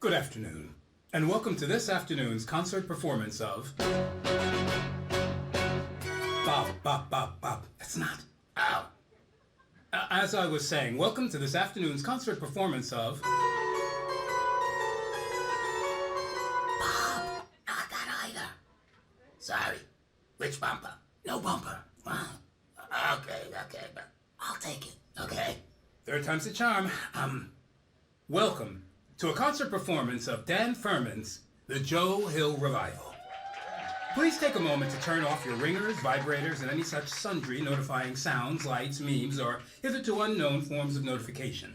Good afternoon, and welcome to this afternoon's concert performance of Bop, Bop, Bop, Bop. That's not. Ow. As I was saying, welcome to this afternoon's concert performance of Bob, not that either. Sorry. Which bumper? No bumper. Okay, but I'll take it. Okay. Third time's the charm. Welcome to a concert performance of Dan Furman's The Joe Hill Revival. Please take a moment to turn off your ringers, vibrators, and any such sundry notifying sounds, lights, memes, or hitherto unknown forms of notification.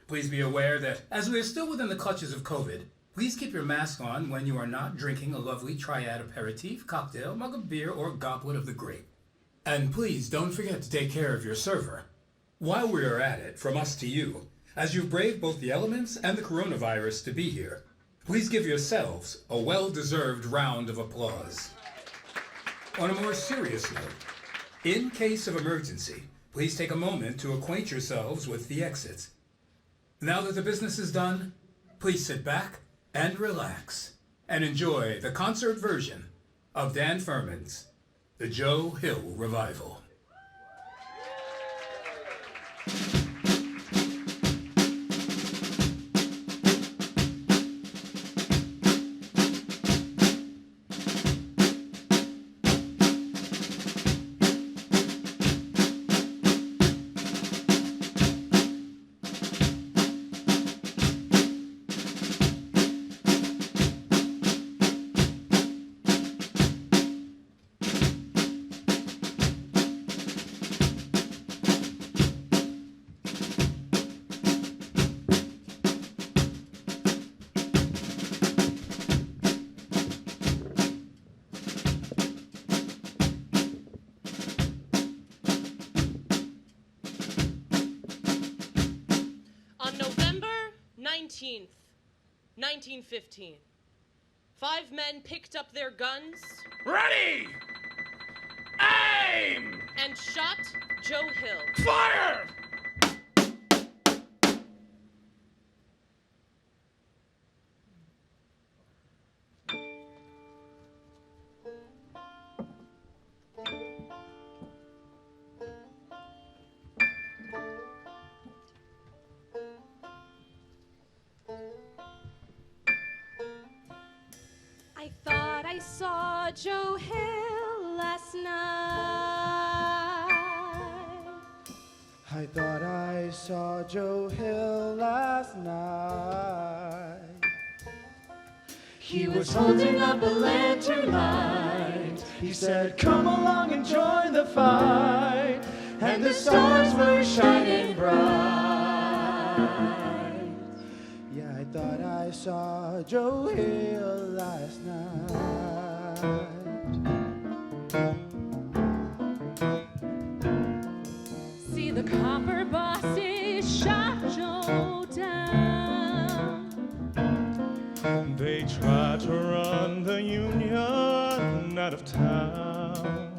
Please be aware that, as we are still within the clutches of COVID, please keep your mask on when you are not drinking a lovely Triad aperitif, cocktail, mug of beer, or goblet of the grape. And please don't forget to take care of your server. While we are at it, from us to you, as you've braved both the elements and the coronavirus to be here, please give yourselves a well-deserved round of applause. On a more serious note, in case of emergency, please take a moment to acquaint yourselves with the exits. Now that the business is done, please sit back and relax and enjoy the concert version of Dan Furman's The Joe Hill Revival. On November 19th, 1915, 5 men picked up their guns Ready! Aim! and shot Joe Hill. Fire! I thought I saw Joe Hill last night. I thought I saw Joe Hill last night. He was holding up a lantern light. He said, "Come along and join the fight." And the stars were shining bright. Yeah, I thought I saw Joe Hill last night. See, the copper bosses shot Joe down. They tried to run the Union out of town,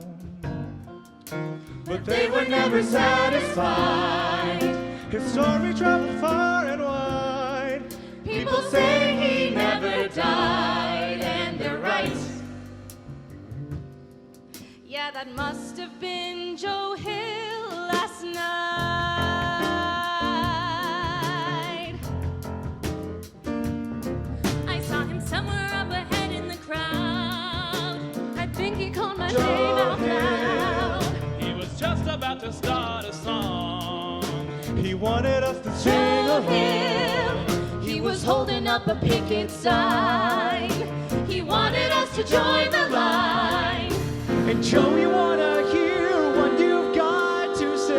But they were never satisfied. his story traveled far and wide. People say he never died, and they're right. Yeah, that must have been Joe Hill last night. I saw him somewhere up ahead in the crowd. I think he called my name out loud. He was just about to start a song. He wanted us to sing Joe along. Hill, he was holding up a picket sign. He wanted us to join the line. And Joe, you wanna hear what you've got to say?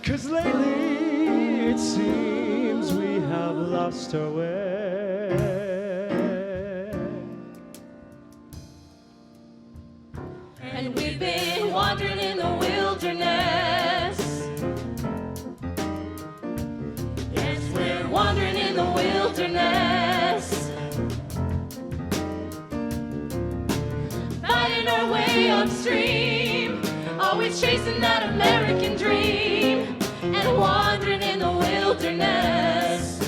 'Cause lately it seems we have lost our way. And we've been wandering in the wilderness. Yes, we're wandering in the wilderness. Fighting our way upstream, always chasing that American dream. And wandering in the wilderness.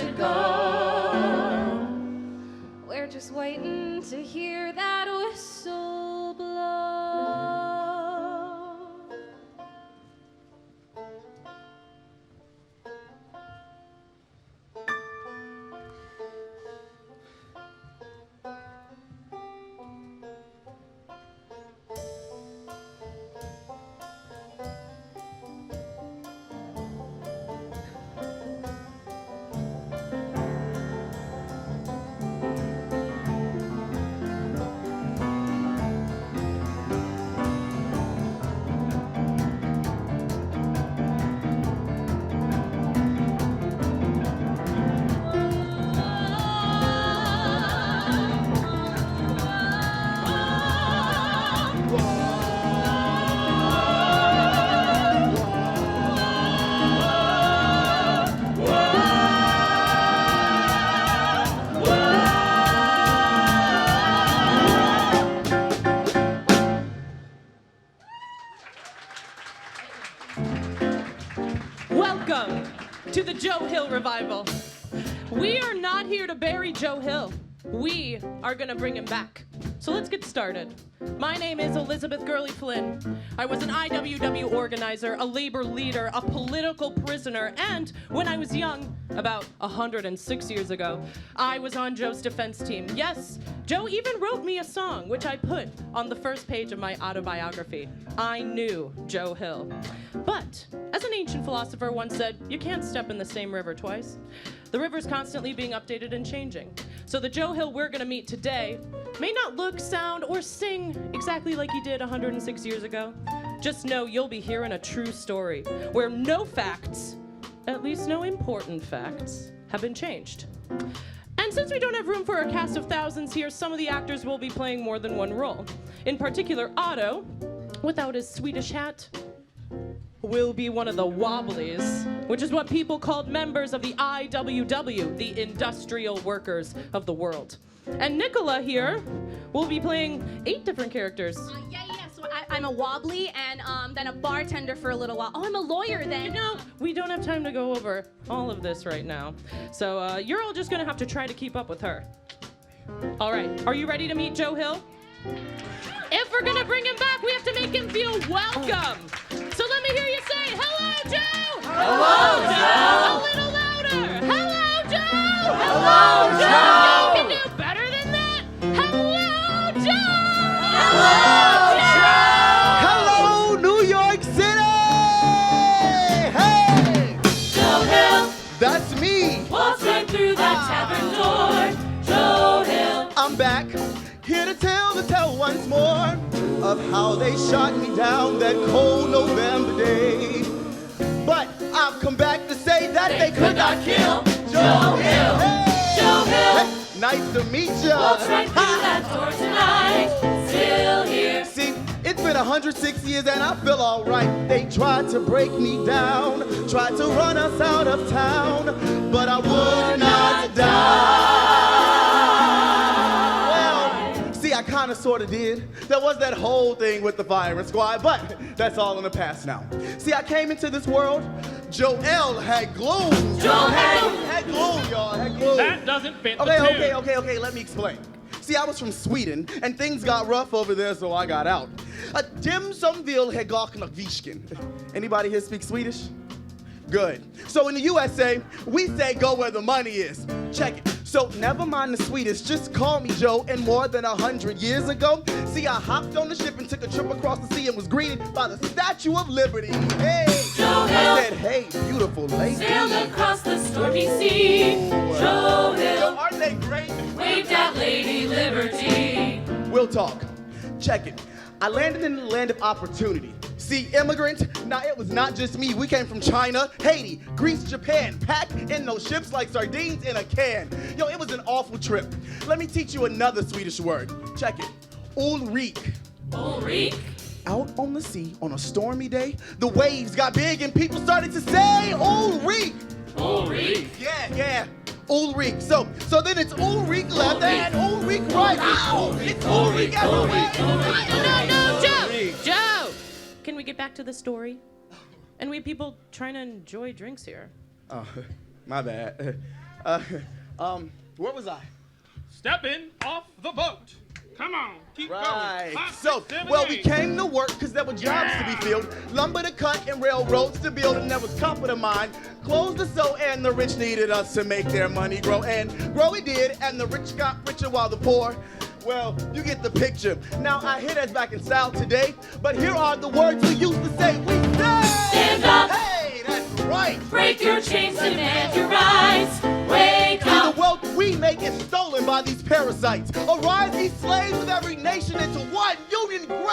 it go. We're just waiting to hear that whistle blow. Welcome to the Joe Hill revival. We are not here to bury Joe Hill. We are gonna bring him back. So let's get started. My name is Elizabeth Gurley Flynn. I was an IWW organizer, a labor leader, a political prisoner, and when I was young, about 106 years ago, I was on Joe's defense team. Yes, Joe even wrote me a song, which I put on the first page of my autobiography. I knew Joe Hill. But, as an ancient philosopher once said, you can't step in the same river twice. The river's constantly being updated and changing. So the Joe Hill we're gonna meet today may not look, sound, or sing exactly like he did 106 years ago. Just know you'll be hearing a true story where no facts, at least no important facts, have been changed. And since we don't have room for a cast of thousands here, some of the actors will be playing more than one role. In particular, Otto, without his Swedish hat, will be one of the Wobblies, which is what people called members of the IWW, the Industrial Workers of the World. And Nicola here will be playing 8 different characters. So I'm a wobbly and then a bartender for a little while. Oh, I'm a lawyer then. You know, we don't have time to go over all of this right now. So you're all just gonna have to try to keep up with her. All right, are you ready to meet Joe Hill? If we're gonna bring him back, we have to make him feel welcome. So let me hear you say, hello, Joe! Hello, Joe! A little louder. Hello, Joe! Hello, Joe! You can do better than that. Hello, Joe! Hello, New York City! Hey! Joe Hill That's me! walks right through that tavern door. Joe Hill. I'm back, here to tell once more of how they shot me down that cold November day. But I've come back to say that they could not kill Joe Hill. Hey! Joe Hill. Hey, nice to meet ya. Walks right through that door tonight. Still here. See, it's been 106 years and I feel all right. They tried to break me down, tried to run us out of town, but I would not die. Well, see, I kind of sort of did. There was that whole thing with the firing squad, but that's all in the past now. See, I came into this world, Joel had gloom. Joel had gloom, y'all, had gloom. That doesn't fit the Okay, let me explain. See, I was from Sweden, and things got rough over there, so I got out. Dim som vill hegakna visken. Anybody here speak Swedish? Good. So in the USA, we say go where the money is. Check it. So never mind the Swedish, just call me Joe. And more than 100 years ago, see, I hopped on the ship and took a trip across the sea and was greeted by the Statue of Liberty. Hey! Joe Hill. I said, hey, beautiful lady. Sailed across the stormy sea. Joe Yo, Hill. aren't they great? Waved at Lady Liberty. We'll talk. Check it. I landed in the land of opportunity. See, immigrant, nah, it was not just me. We came from China, Haiti, Greece, Japan, packed in those ships like sardines in a can. Yo, it was an awful trip. Let me teach you another Swedish word. Check it. Ulrik. Ulrik. Out on the sea on a stormy day, the waves got big and people started to say, Ulrik. Ulrik. Yeah. Ulrik. So then it's Ulrik left and Ulrik right. It's Ulrik everywhere. No, Joe! Can we get back to the story? And we have people trying to enjoy drinks here. Oh, my bad. Where was I? Stepping off the boat. Come on, keep Right. going. 5, So, 6, 7, well, we 8. came to work because there were jobs to be filled, lumber to cut and railroads to build, and there was copper to mine, clothes to sew, and the rich needed us to make their money grow. And grow it did, and the rich got richer while the poor, well, you get the picture. Now, I hear that's back in style today, but here are the words we used to say. We say, Stand up. Hey, that's right. Break your chains, demand your rights. Wake See, up. the wealth we make is stolen by these parasites. Arise, these slaves of every nation into one union grave.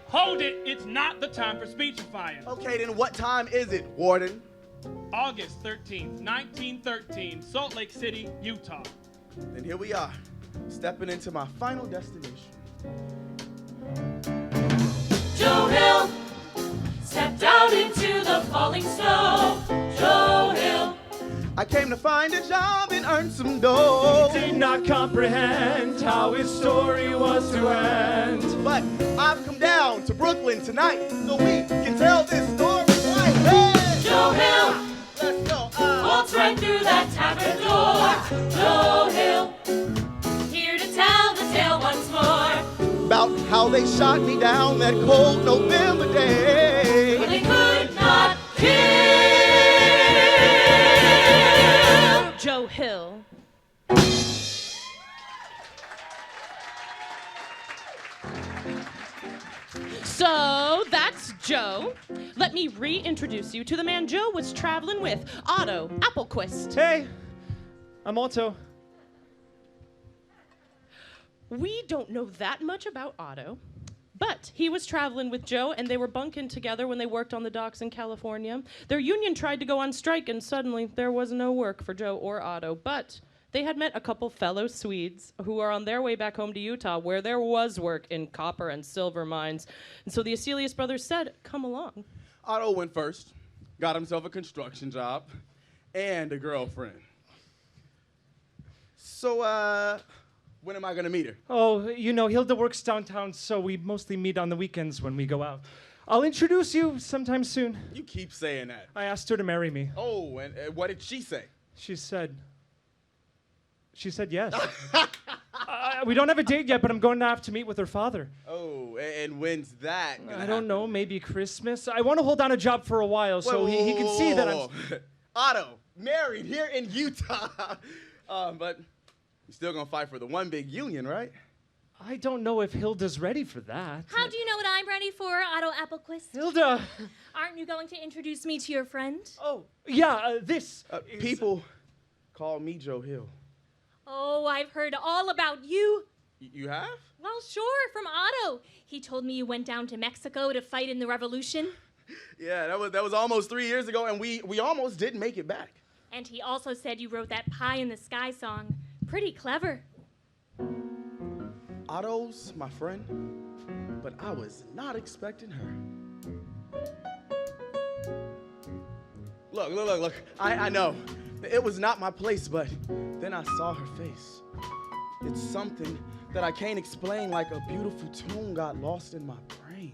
Hold it. It's not the time for speechifying. Okay, then what time is it, Warden? August 13th, 1913, Salt Lake City, Utah. And here we are, stepping into my final destination. Joe Hill stepped out into the falling snow. Joe Hill. I came to find a job and earn some dough. Did not comprehend how his story was to end. But I've come down to Brooklyn tonight so we can tell this story right. Hey! Joe Hill Let's go. walks right through that tavern door. Joe Hill, here to tell the tale once more. About how they shot me down that cold November day. But they could not kill Joe Hill. So that's Joe. Let me reintroduce you to the man Joe was traveling with, Otto Applequist. Hey, I'm Otto. We don't know that much about Otto, but he was traveling with Joe and they were bunking together when they worked on the docks in California. Their union tried to go on strike and suddenly there was no work for Joe or Otto, but they had met a couple fellow Swedes who were on their way back home to Utah where there was work in copper and silver mines. And so the Aselius brothers said, come along. Otto went first, got himself a construction job and a girlfriend. So, when am I gonna meet her? Oh, you know, Hilda works downtown, so we mostly meet on the weekends when we go out. I'll introduce you sometime soon. You keep saying that. I asked her to marry me. Oh, and what did she say? She said yes. We don't have a date yet, but I'm going to have to meet with her father. Oh, and when's that gonna I don't happen? know, maybe Christmas. I want to hold down a job for a while so he can see that I'm... Otto, married here in Utah. But you're still gonna fight for the one big union, right? I don't know if Hilda's ready for that. How do you know what I'm ready for, Otto Applequist? Hilda! Aren't you going to introduce me to your friend? Oh, yeah, this. is- People call me Joe Hill. Oh, I've heard all about you. You have? Well, sure, from Otto. He told me you went down to Mexico to fight in the revolution. Yeah, that was almost 3 years ago, and we almost didn't make it back. And he also said you wrote that Pie in the Sky song. Pretty clever. Otto's my friend, but I was not expecting her. Look. I know. It was not my place, but then I saw her face. It's something that I can't explain, like a beautiful tune got lost in my brain.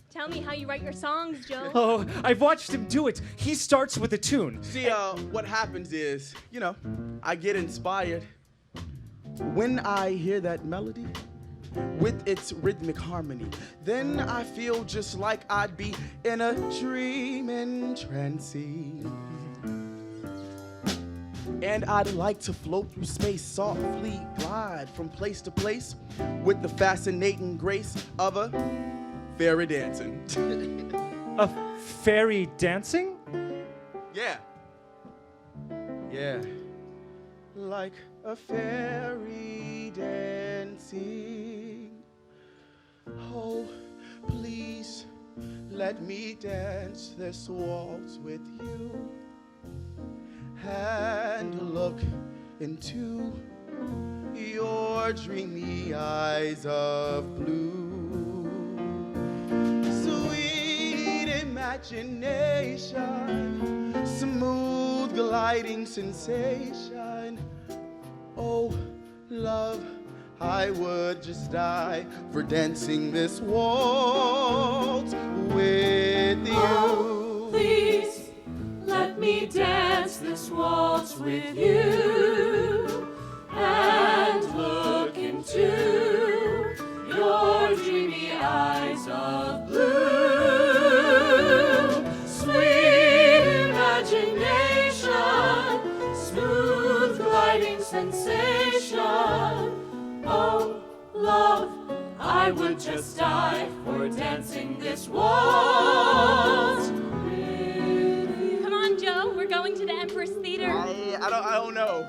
Tell me how you write your songs, Joe. Oh, I've watched him do it. He starts with a tune. See, what happens is, I get inspired when I hear that melody with its rhythmic harmony. Then I feel just like I'd be in a dream entrancing. And I'd like to float through space, softly glide from place to place with the fascinating grace of a fairy dancing. A fairy dancing? Yeah. Like a fairy dancing. Oh, please let me dance this waltz with you and look into your dreamy eyes of blue. Sweet imagination, smooth gliding sensation. Oh, love, I would just die for dancing this waltz with you. Oh, please let let me dance this waltz with you and look into your dreamy eyes of blue. Sweet imagination, smooth gliding sensation. Oh, love, I would just die for dancing this waltz. Come on, Joe. We're going to the Empress Theater. I don't know.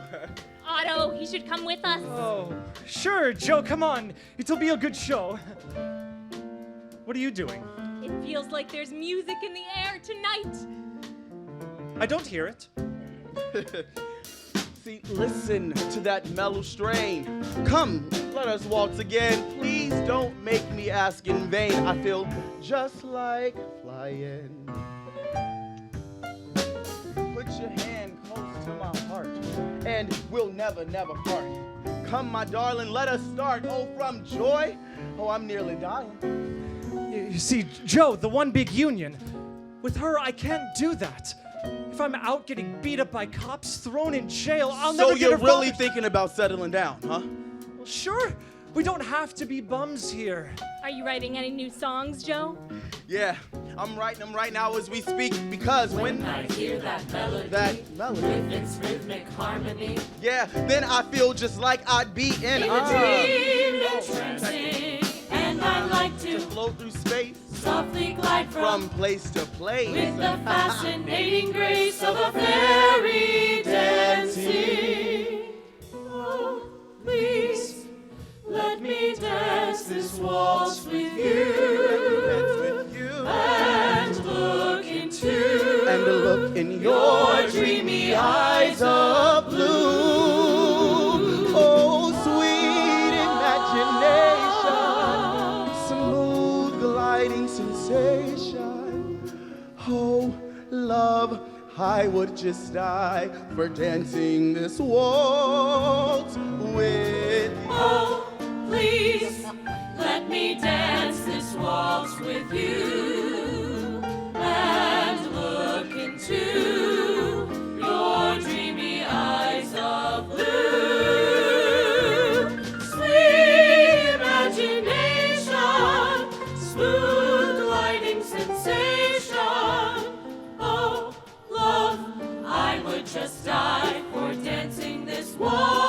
Otto, he should come with us. Oh, sure, Joe, come on. It'll be a good show. What are you doing? It feels like there's music in the air tonight. I don't hear it. See, listen to that mellow strain. Come, let us waltz again. Please don't make me ask in vain. I feel just like flying. Put your hand close to my heart, and we'll never, never part. Come, my darling, let us start. Oh, from joy, oh, I'm nearly dying. You see, Joe, the one big union. With her, I can't do that. If I'm out getting beat up by cops, thrown in jail, I'll never get So you're a really father- thinking about settling down, huh? Well, sure. We don't have to be bums here. Are you writing any new songs, Joe? Yeah, I'm writing them right now as we speak because when I hear that melody, with its rhythmic harmony, yeah, then I feel just like I'd be in in a dream entrancing, and I like to float through space, softly glide from place to place, with the fascinating grace of a fairy dancing. Oh, please, let me dance this waltz with you and look into your dreamy eyes of blue. Oh, sweet imagination, smooth gliding sensation. Oh, love, I would just die for dancing this waltz with you. Oh, please, let me dance this waltz with you and look into your dreamy eyes of blue. Sweet imagination, smooth gliding sensation. Oh, love, I would just die for dancing this waltz.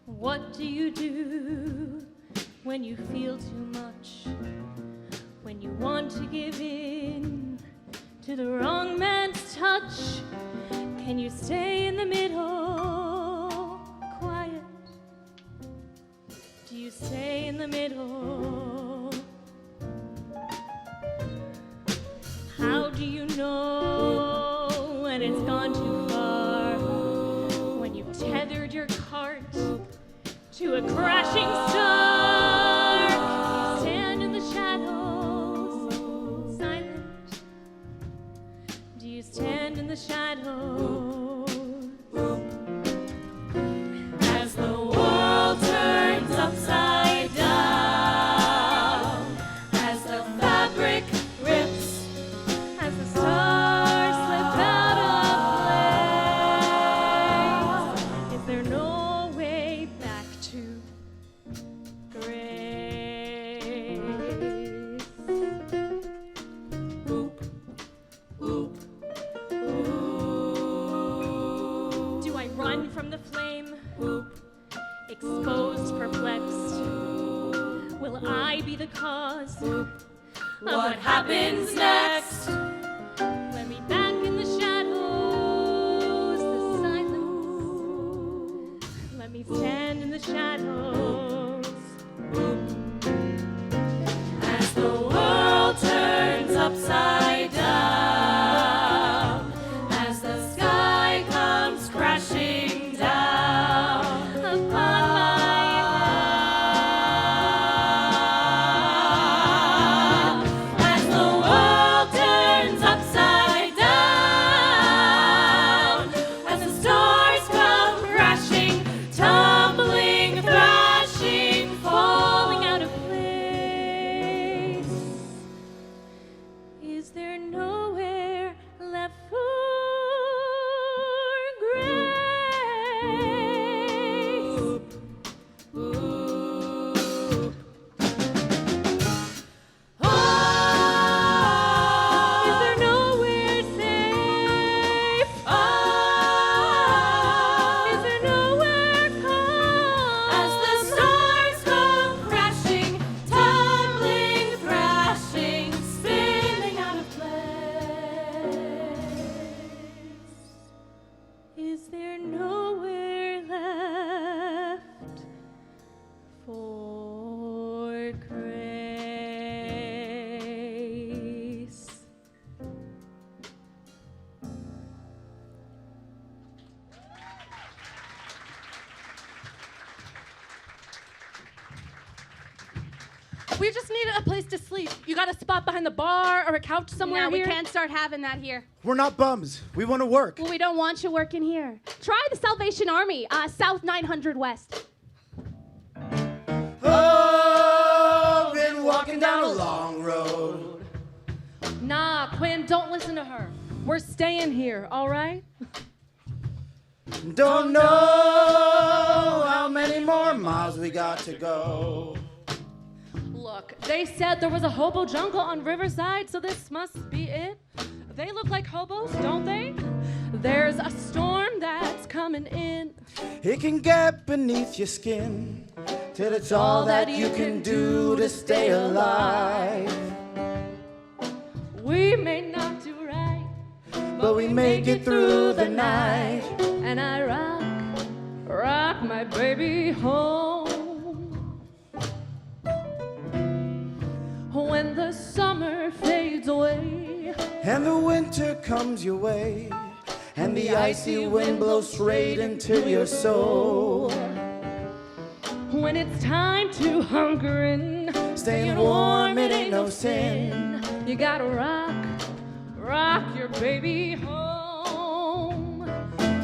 What do you do when you feel too much? When you want to give in to the wrong man's touch? Can you stay in the middle, quiet? Do you stay in the middle? How do you know when it's gone too far? When you've tethered your cart to a crashing star? You stand in the shadows, silent. Do you stand in the shadows? As the world turns upside down, as the fabric rips, As the stars slip out of place, is there no way back to grace? Do I run from the flame, exposed, perplexed? Will I be the cause of what happens next? Let me back in the shadows, the silence. Let me stand in the shadows. As the world turns upside down, as the sky comes crashing down Upon my as the world turns Is there nowhere left for grace? We just need a place to sleep. You got a spot behind the bar or a couch somewhere No, here? we can't start having that here. We're not bums. We want to work. Well, we don't want you working here. Try the Salvation Army, South 900 West. Oh, been walking down a long road. Nah, Quinn, don't listen to her. We're staying here, all right? Don't know how many more miles we got to go. Look, they said there was a hobo jungle on Riverside, so this must be it. They look like hobos, don't they? There's a storm that's coming in. It can get beneath your skin till it's all that you can do to stay alive. We may not do right, But we make it through the night. and I rock my baby home. When the summer fades away, And the winter comes your way, and the icy wind blows straight into your soul. when it's time to hunker in, Staying warm, it ain't no sin. you gotta rock your baby home.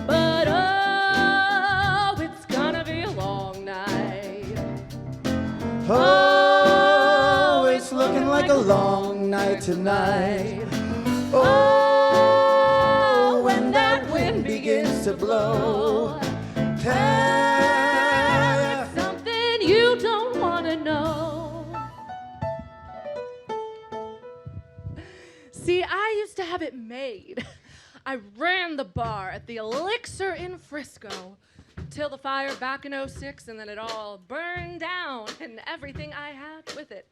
But oh, it's gonna be a long night. Oh, it's looking like a long night tonight. Oh, when that wind begins to blow, tell Something you don't wanna know. See, I used to have it made. I ran the bar at the Elixir in Frisco till the fire back in '06, and then it all burned down and everything I had with it.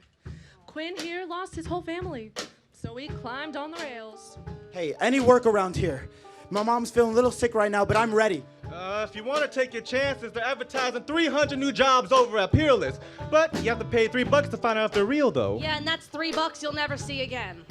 Quinn here lost his whole family, so we climbed on the rails. Hey, any work around here? My mom's feeling a little sick right now, but I'm ready. If you want to take your chances, they're advertising 300 new jobs over at Peerless. But you have to pay $3 to find out if they're real, though. Yeah, and that's $3 you'll never see again.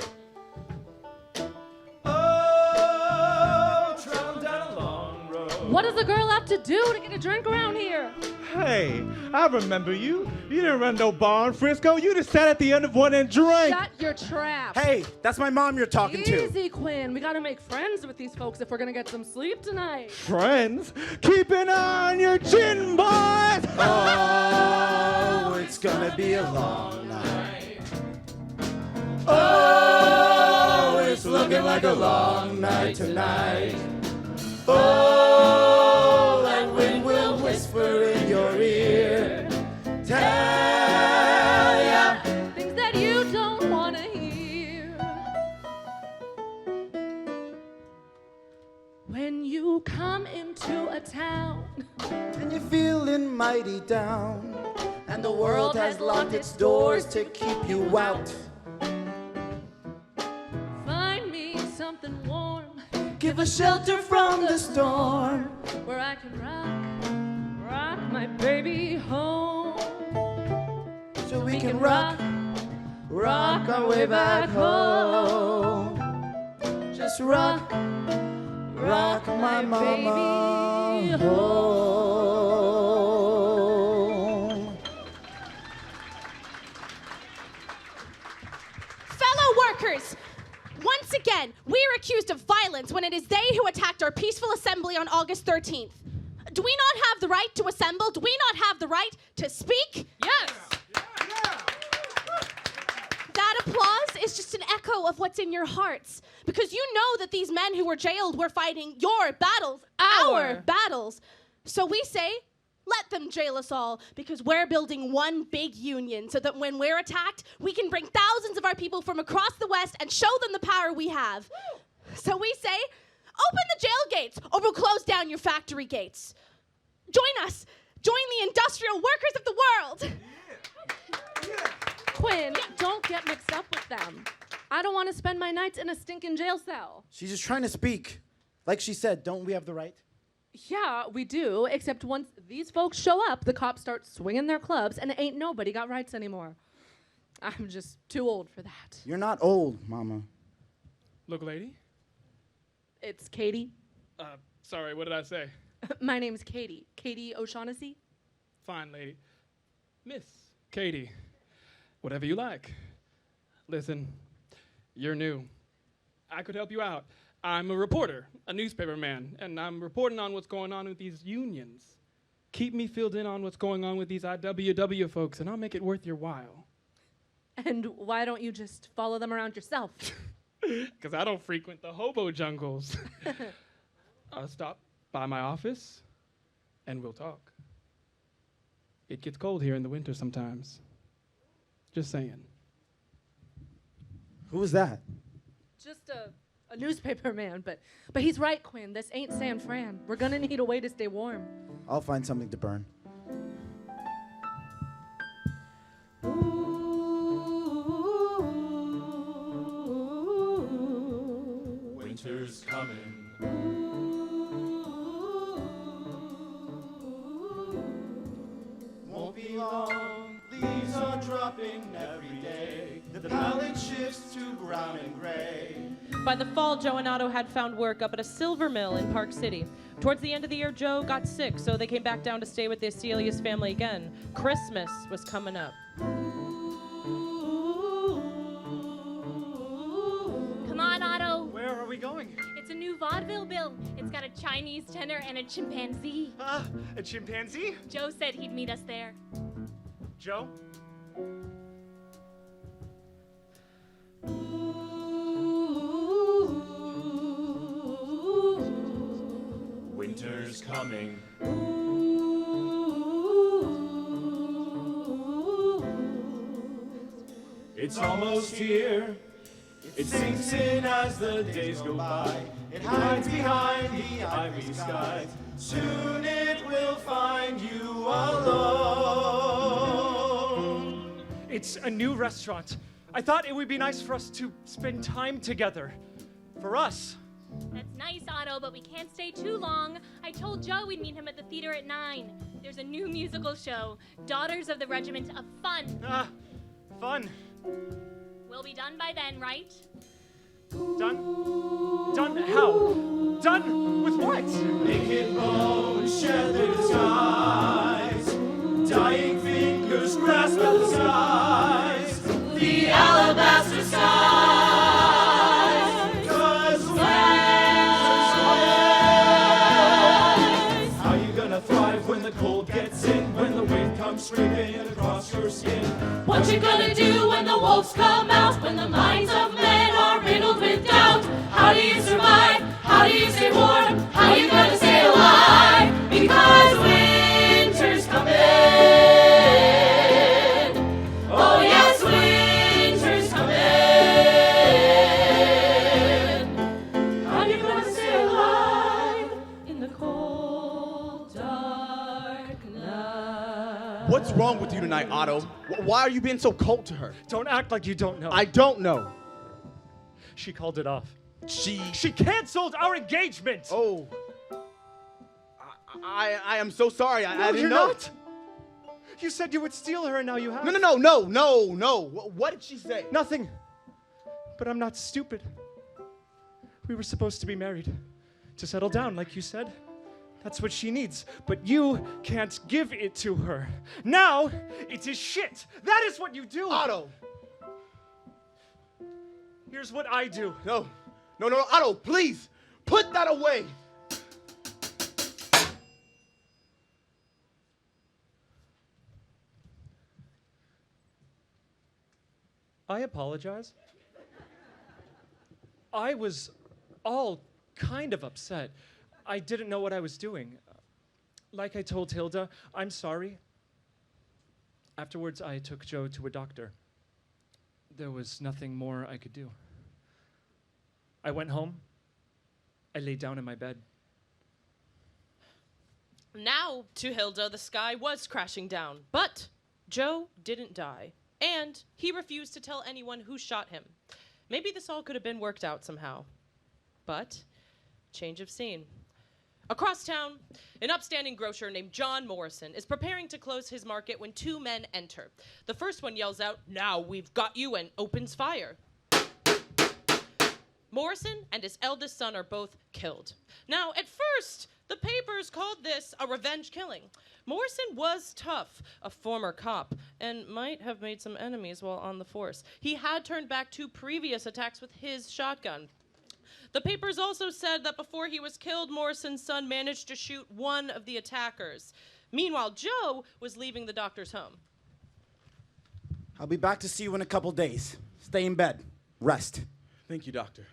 Oh, traveling down a long road. What does a girl have to do to get a drink around here? Hey, I remember you. You didn't run no bar in Frisco. You just sat at the end of one and drank. Shut your trap. Hey, that's my mom you're talking to. Easy, Quinn. We gotta make friends with these folks if we're gonna get some sleep tonight. Friends, keep an eye on your chin, boys. Oh, it's gonna be a long night. Oh, it's looking like a long night tonight. Oh, that wind will whisper in your ear. Tell ya. Things that you don't wanna hear. When you come into a town And you're feeling mighty down, and the world has locked its doors to keep you out. find me something warm Give a shelter from the storm. where I can rock my baby home. So we can rock our way back home. Just rock my mama baby home. Fellow workers, once again, we are accused of violence when it is they who attacked our peaceful assembly on August 13th. Do we not have the right to assemble? Do we not have the right to speak? Yes! That applause is just an echo of what's in your hearts. Because you know that these men who were jailed were fighting your battles, our battles. So we say, let them jail us all, because we're building one big union so that when we're attacked, we can bring thousands of our people from across the West and show them the power we have. So we say, open the jail gates, or we'll close down your factory gates. Join us. Join the industrial workers of the world. Quinn, don't get mixed up with them. I don't want to spend my nights in a stinking jail cell. She's just trying to speak. Like she said, don't we have the right? Yeah, we do, except once these folks show up, the cops start swinging their clubs, and ain't nobody got rights anymore. I'm just too old for that. You're not old, Mama. Look, lady. It's Katie. Sorry, what did I say? My name's Katie. Katie O'Shaughnessy. Fine, lady. Miss Katie. Whatever you like. Listen, you're new. I could help you out. I'm a reporter, a newspaper man, and I'm reporting on what's going on with these unions. Keep me filled in on what's going on with these IWW folks, and I'll make it worth your while. And why don't you just follow them around yourself? Because I don't frequent the hobo jungles. I'll stop by my office, and we'll talk. It gets cold here in the winter sometimes. Just saying. Who was that? Just a newspaper man, but he's right, Quinn. This ain't San Fran. We're gonna need a way to stay warm. I'll find something to burn. Winter's coming. Won't be long, leaves are dropping every day. The palette shifts to brown and gray. By the fall, Joe and Otto had found work up at a silver mill in Park City. Towards the end of the year, Joe got sick, so they came back down to stay with the Acelius family again. Christmas was coming up. Come on, Otto. Where are we going? It's a new vaudeville bill. It's got a Chinese tenor and a chimpanzee. A chimpanzee? Joe said he'd meet us there. Joe? Winter's coming. It's almost here. It sinks in as the days go by. It hides behind the ivory skies. Soon it will find you alone. It's a new restaurant. I thought it would be nice for us to spend time together. For us. That's nice, Otto, but we can't stay too long. I told Joe we'd meet him at the theater at 9. There's a new musical show, Daughters of the Regiment of Fun. Fun. We'll be done by then, right? Done? Done how? Done with what? Naked bones shed their disguise. Dying fingers grasp at the skies. The alabaster skies. 'Cause winter's coming. How you gonna thrive when the cold gets in? When the wind comes screaming across your skin? What you gonna do when the wolves come out? When the minds of men are riddled with doubt? How do you survive? How do you stay warm? How you gonna stay alive? Because winter's coming. Oh yes, winter's coming. How you gonna stay alive in the cold, dark night? What's wrong with you tonight, Otto? Why are you being so cold to her? Don't act like you don't know. I don't know. She called it off. She canceled our engagement. Oh. I am so sorry. I didn't you're know. Not. You said you would steal her, and now you have. No. What did she say? Nothing. But I'm not stupid. We were supposed to be married. To settle down, like you said. That's what she needs. But you can't give it to her. Now, it is shit. That is what you do. Otto. Here's what I do. No, Otto, please. Put that away. I apologize. I was all kind of upset. I didn't know what I was doing. Like I told Hilda, I'm sorry. Afterwards, I took Joe to a doctor. There was nothing more I could do. I went home. I laid down in my bed. Now, to Hilda, the sky was crashing down. But Joe didn't die. And he refused to tell anyone who shot him. Maybe this all could have been worked out somehow. But, change of scene. Across town, an upstanding grocer named John Morrison is preparing to close his market when two men enter. The first one yells out, "Now we've got you," and opens fire. Morrison and his eldest son are both killed. Now, at first, the papers called this a revenge killing. Morrison was tough, a former cop, and might have made some enemies while on the force. He had turned back 2 previous attacks with his shotgun. The papers also said that before he was killed, Morrison's son managed to shoot one of the attackers. Meanwhile, Joe was leaving the doctor's home. I'll be back to see you in a couple days. Stay in bed. Rest. Thank you, doctor.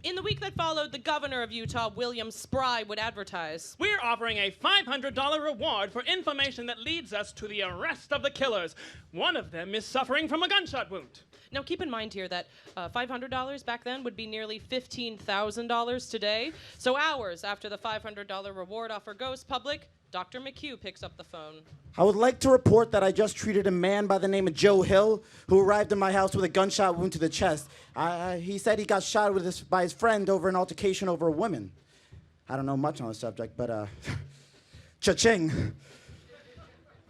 In the week that followed, the governor of Utah, William Spry, would advertise, "We're offering a $500 reward for information that leads us to the arrest of the killers. One of them is suffering from a gunshot wound." Now, keep in mind here that $500 back then would be nearly $15,000 today. So hours after the $500 reward offer goes public, Dr. McHugh picks up the phone. I would like to report that I just treated a man by the name of Joe Hill who arrived in my house with a gunshot wound to the chest. He said he got shot by his friend over an altercation over a woman. I don't know much on the subject, but cha-ching.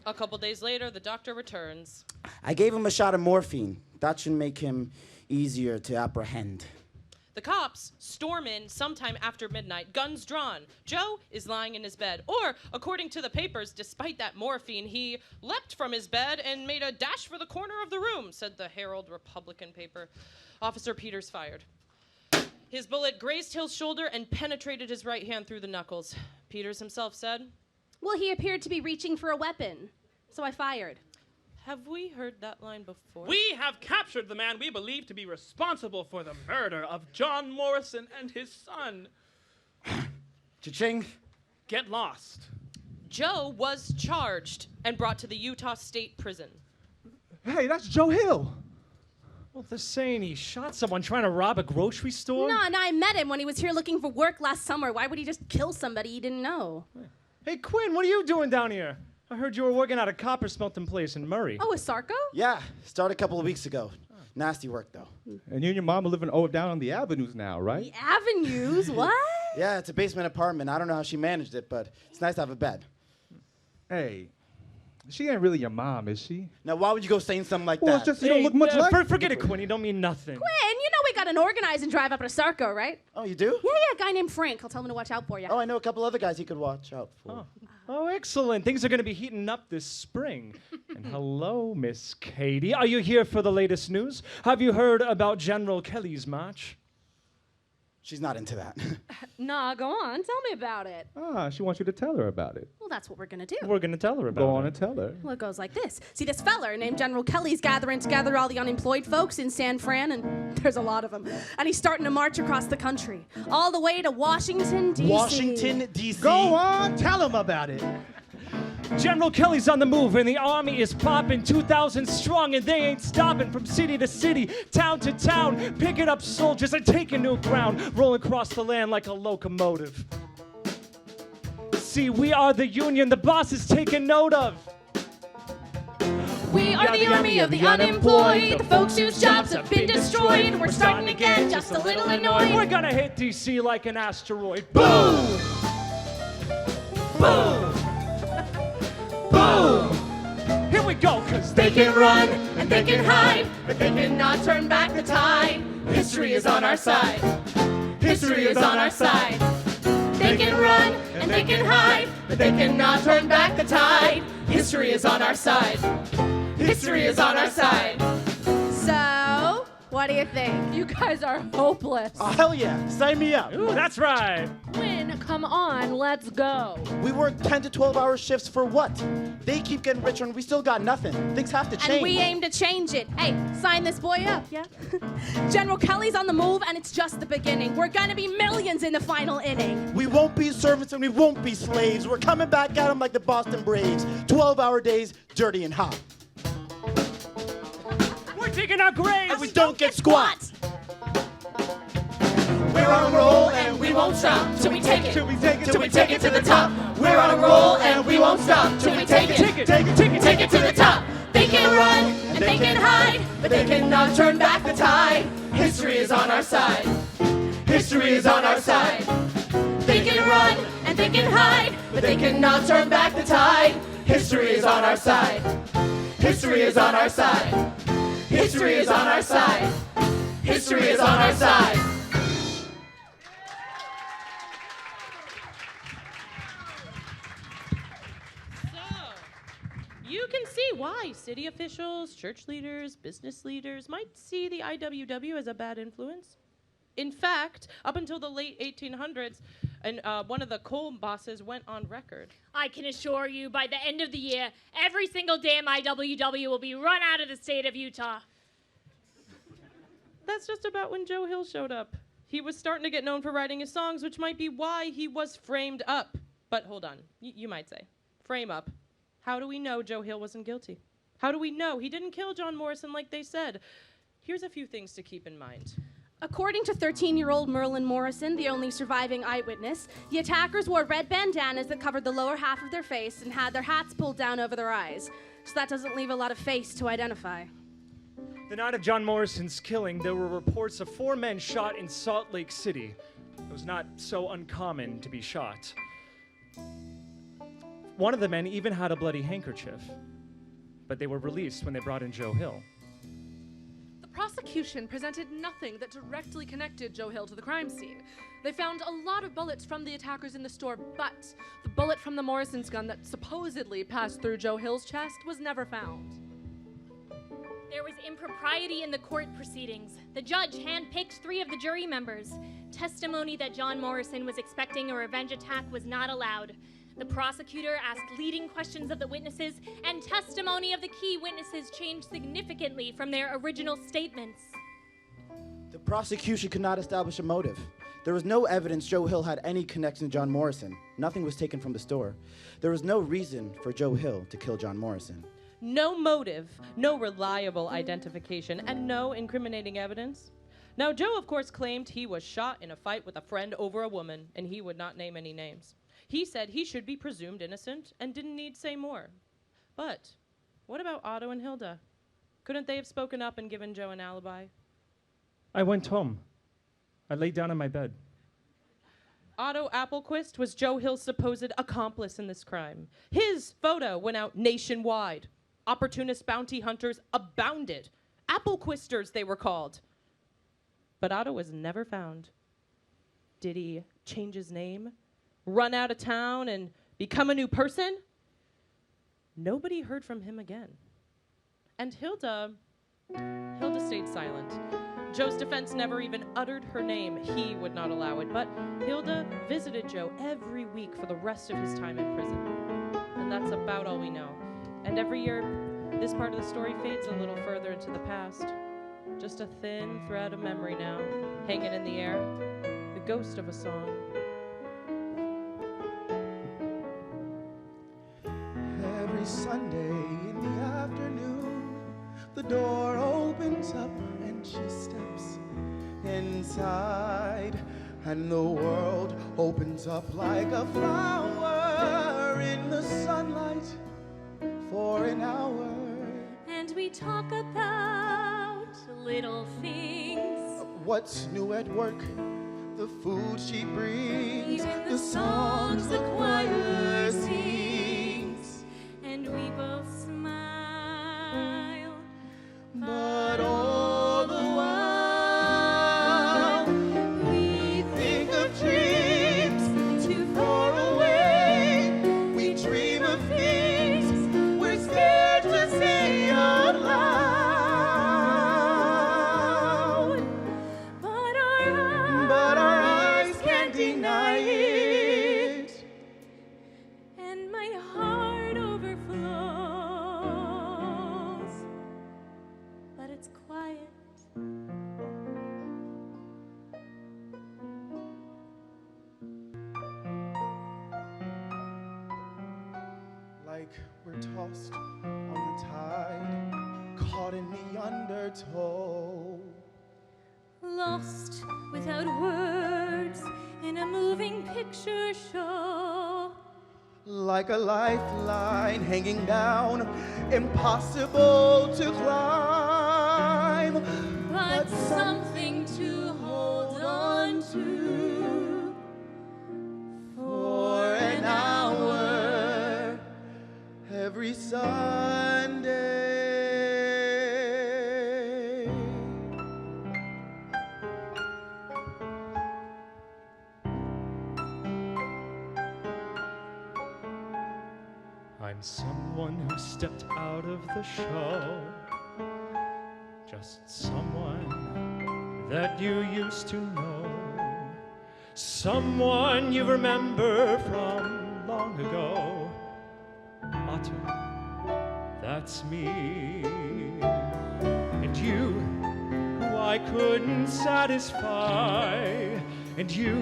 A couple days later, the doctor returns. I gave him a shot of morphine. That should make him easier to apprehend. The cops storm in sometime after midnight, guns drawn. Joe is lying in his bed. Or, according to the papers, despite that morphine, he leapt from his bed and made a dash for the corner of the room, said the Herald Republican paper. Officer Peters fired. His bullet grazed Hill's shoulder and penetrated his right hand through the knuckles. Peters himself said, "Well, he appeared to be reaching for a weapon, so I fired." Have we heard that line before? "We have captured the man we believe to be responsible for the murder of John Morrison and his son." Cha-ching. Get lost. Joe was charged and brought to the Utah State Prison. Hey, that's Joe Hill. Well, they're saying he shot someone trying to rob a grocery store? No, I met him when he was here looking for work last summer. Why would he just kill somebody he didn't know? Hey, Quinn, what are you doing down here? I heard you were working at a copper smelting place in Murray. Oh, with Sarko? Yeah, started a couple of weeks ago. Nasty work, though. And you and your mom are living down on the avenues now, right? The avenues? What? Yeah, it's a basement apartment. I don't know how she managed it, but it's nice to have a bed. Hey, she ain't really your mom, is she? Now, why would you go saying something like Well, that? it's just you don't look much like... Forget it, Quinn. You don't mean nothing. Quinn, you know we got an organize and drive up to Sarko, right? Oh, you do? Yeah, a guy named Frank. I'll tell him to watch out for you. Oh, I know a couple other guys he could watch out for. Oh, excellent. Things are going to be heating up this spring. And hello, Miss Katie. Are you here for the latest news? Have you heard about General Kelly's march? She's not into that. Nah, go on. Tell me about it. She wants you to tell her about it. Well, that's what we're gonna do. We're going to tell her about Go it. on and tell her. Well, it goes like this. See, this feller named General Kelly's gathering together all the unemployed folks in San Fran, and there's a lot of them. And he's starting to march across the country, all the way to Washington, D.C. Washington, D.C. Go on, tell him about it. General Kelly's on the move, and the army is popping 2,000 strong, and they ain't stopping from city to city, town to town, picking up soldiers and taking new ground, rolling across the land like a locomotive. See, we are the Union the boss is taking note of. We are the army of the unemployed, the folks whose jobs have been destroyed. We're starting again, just a little annoyed. We're gonna hit DC like an asteroid. Boom! Boom! Boom! Here we go, 'cause They can run and they can hide, but they cannot turn back the tide. History is on our side. History is on our side. They can run and they can hide, but they cannot turn back the tide. History is on our side. History is on our side. So, what do you think? You guys are hopeless. Oh, hell yeah. Sign me up. Ooh, that's right. Quinn, come on, let's go. We work 10 to 12-hour shifts for what? They keep getting richer and we still got nothing. Things have to change. And we aim to change it. Hey, sign this boy up, yeah? General Kelly's on the move, and it's just the beginning. We're gonna be millions in the final inning. We won't be servants and we won't be slaves. We're coming back at them like the Boston Braves. 12-hour days, dirty and hot. We're digging our graves. And we don't get squat. We're on a roll and we won't stop till we take it. Till we take it to the top. We're on a roll and we won't stop till we take it. Take it to the top. They can run and they can hide, but they cannot turn back the tide. History is on our side. History is on our side. They can run and they can hide, but they cannot turn back the tide. History is on our side. History is on our side. History is on our side. History is on our side. You can see why city officials, church leaders, business leaders might see the IWW as a bad influence. In fact, up until the late 1800s, and one of the coal bosses went on record. I can assure you, by the end of the year, every single damn IWW will be run out of the state of Utah. That's just about when Joe Hill showed up. He was starting to get known for writing his songs, which might be why he was framed up. But hold on, you might say, frame up. How do we know Joe Hill wasn't guilty? How do we know he didn't kill John Morrison like they said? Here's a few things to keep in mind. According to 13-year-old Merlin Morrison, the only surviving eyewitness, the attackers wore red bandanas that covered the lower half of their face and had their hats pulled down over their eyes. So that doesn't leave a lot of face to identify. The night of John Morrison's killing, there were reports of 4 men shot in Salt Lake City. It was not so uncommon to be shot. One of the men even had a bloody handkerchief, but they were released when they brought in Joe Hill. The prosecution presented nothing that directly connected Joe Hill to the crime scene. They found a lot of bullets from the attackers in the store, but the bullet from the Morrison's gun that supposedly passed through Joe Hill's chest was never found. There was impropriety in the court proceedings. The judge handpicked 3 of the jury members. Testimony that John Morrison was expecting a revenge attack was not allowed. The prosecutor asked leading questions of the witnesses, and testimony of the key witnesses changed significantly from their original statements. The prosecution could not establish a motive. There was no evidence Joe Hill had any connection to John Morrison. Nothing was taken from the store. There was no reason for Joe Hill to kill John Morrison. No motive, no reliable identification, and no incriminating evidence. Now, Joe, of course, claimed he was shot in a fight with a friend over a woman, and he would not name any names. He said he should be presumed innocent and didn't need say more. But what about Otto and Hilda? Couldn't they have spoken up and given Joe an alibi? I went home. I laid down in my bed. Otto Appelquist was Joe Hill's supposed accomplice in this crime. His photo went out nationwide. Opportunist bounty hunters abounded. Appelquisters, they were called. But Otto was never found. Did he change his name? Run out of town and become a new person? Nobody heard from him again. And Hilda stayed silent. Joe's defense never even uttered her name. He would not allow it. But Hilda visited Joe every week for the rest of his time in prison. And that's about all we know. And every year, this part of the story fades a little further into the past. Just a thin thread of memory now, hanging in the air. The ghost of a song. Every Sunday in the afternoon, the door opens up and she steps inside, and the world opens up like a flower in the sunlight for an hour. And we talk about little things. What's new at work? The food she brings, Even the songs the choir sings. And we both smile. But all the while, we think of dreams too far away. We dream of things we're scared to say out loud. But our eyes can't deny it. And my heart overflows. But it's quiet. Like we're tossed on the tide, caught in the undertow. Lost without words in a moving picture show. Like a lifeline hanging down, impossible to climb. But something to hold on to forever. every Sunday. I'm someone who stepped out of the show. Just someone that you used to know. Someone you remember from long ago. Otto, that's me. And you, who I couldn't satisfy. And you,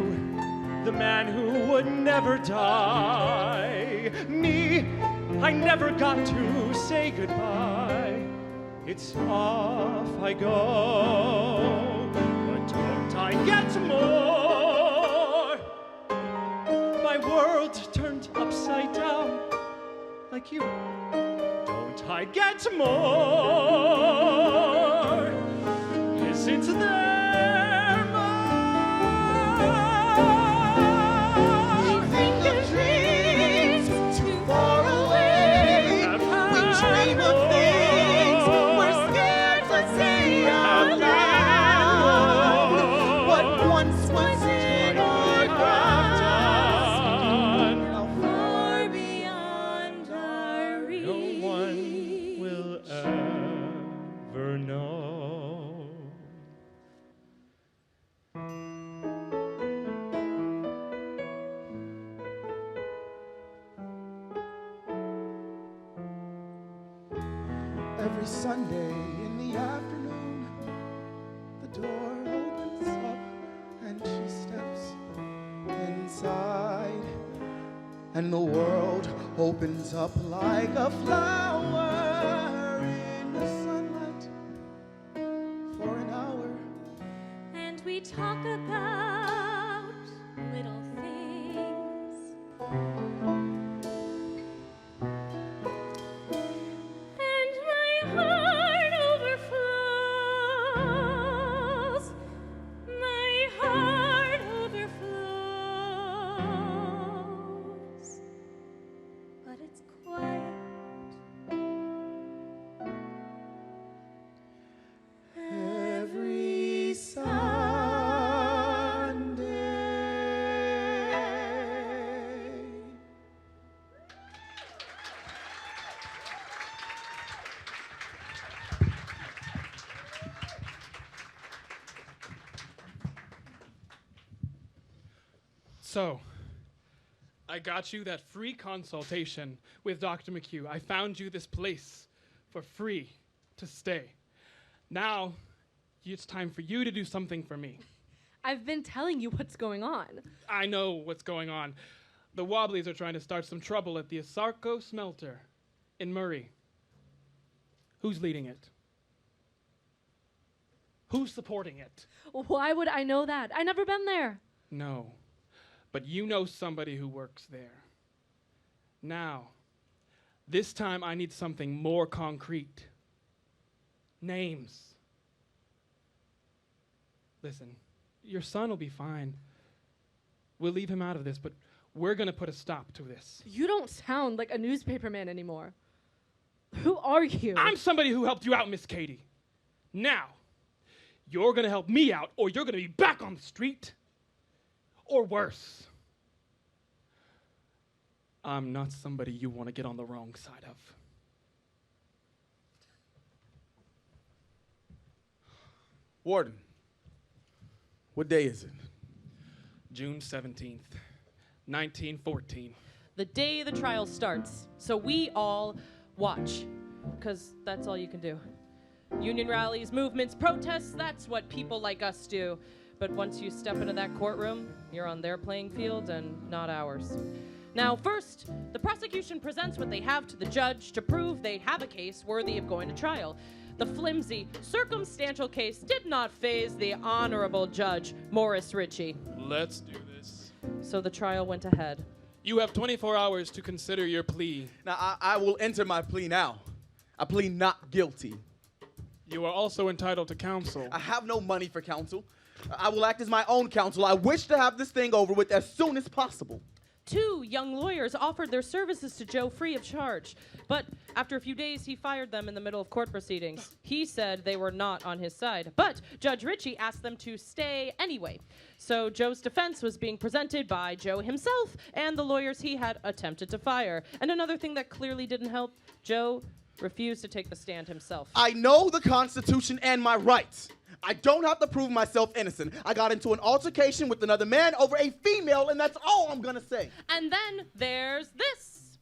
the man who would never die. Me, I never got to say goodbye. It's off I go, but don't I get more? My world turned upside down, like you. Don't I get more? Isn't there more? We think of dreams too far away. We dream of things we're scared to say out loud. What once was in our grasp, now far beyond our reach. No one will ever know. Every Sunday in the afternoon, the door opens up and she steps inside. And the world opens up like a flower in the sunlight for an hour. And we talk about little things. And my heart overflows. My heart overflows. But it's quiet. Every Sunday. So, I got you that free consultation with Dr. McHugh. I found you this place for free to stay. Now, it's time for you to do something for me. I've been telling you what's going on. I know what's going on. The Wobblies are trying to start some trouble at the Asarco smelter in Murray. Who's leading it? Who's supporting it? Why would I know that? I've never been there. No, but you know somebody who works there. Now, this time I need something more concrete. Names. Listen, your son will be fine. We'll leave him out of this, but we're gonna put a stop to this. You don't sound like a newspaperman anymore. Who are you? I'm somebody who helped you out, Miss Katie. Now, you're gonna help me out, or you're gonna be back on the street. Or worse. I'm not somebody you want to get on the wrong side of. Warden, what day is it? June 17th, 1914. The day the trial starts. So we all watch, because that's all you can do. Union rallies, movements, protests, that's what people like us do. But once you step into that courtroom, you're on their playing field and not ours. Now, first, the prosecution presents what they have to the judge to prove they have a case worthy of going to trial. The flimsy, circumstantial case did not faze the honorable judge, Morris Ritchie. Let's do this. So the trial went ahead. You have 24 hours to consider your plea. Now, I will enter my plea now. I plead not guilty. You are also entitled to counsel. I have no money for counsel. I will act as my own counsel. I wish to have this thing over with as soon as possible. 2 young lawyers offered their services to Joe free of charge. But after a few days, he fired them in the middle of court proceedings. He said they were not on his side. But Judge Ritchie asked them to stay anyway. So Joe's defense was being presented by Joe himself and the lawyers he had attempted to fire. And another thing that clearly didn't help, Joe refused to take the stand himself. I know the Constitution and my rights. I don't have to prove myself innocent. I got into an altercation with another man over a female, and that's all I'm gonna say. And then there's this.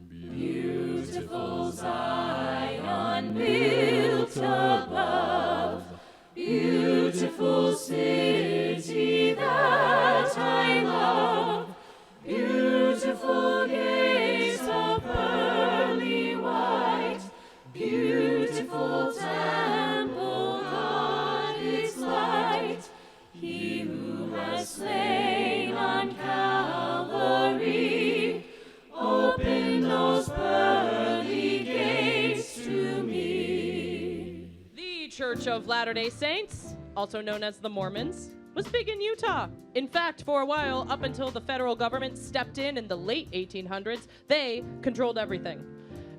Beautiful Zion built above, beautiful city that I love, beautiful gates of pearly white, beautiful temple, God its light, he who has slain on Calvary, open those pearly gates to me. The Church of Latter-day Saints, also known as the Mormons, was big in Utah. In fact, for a while, up until the federal government stepped in the late 1800s, they controlled everything.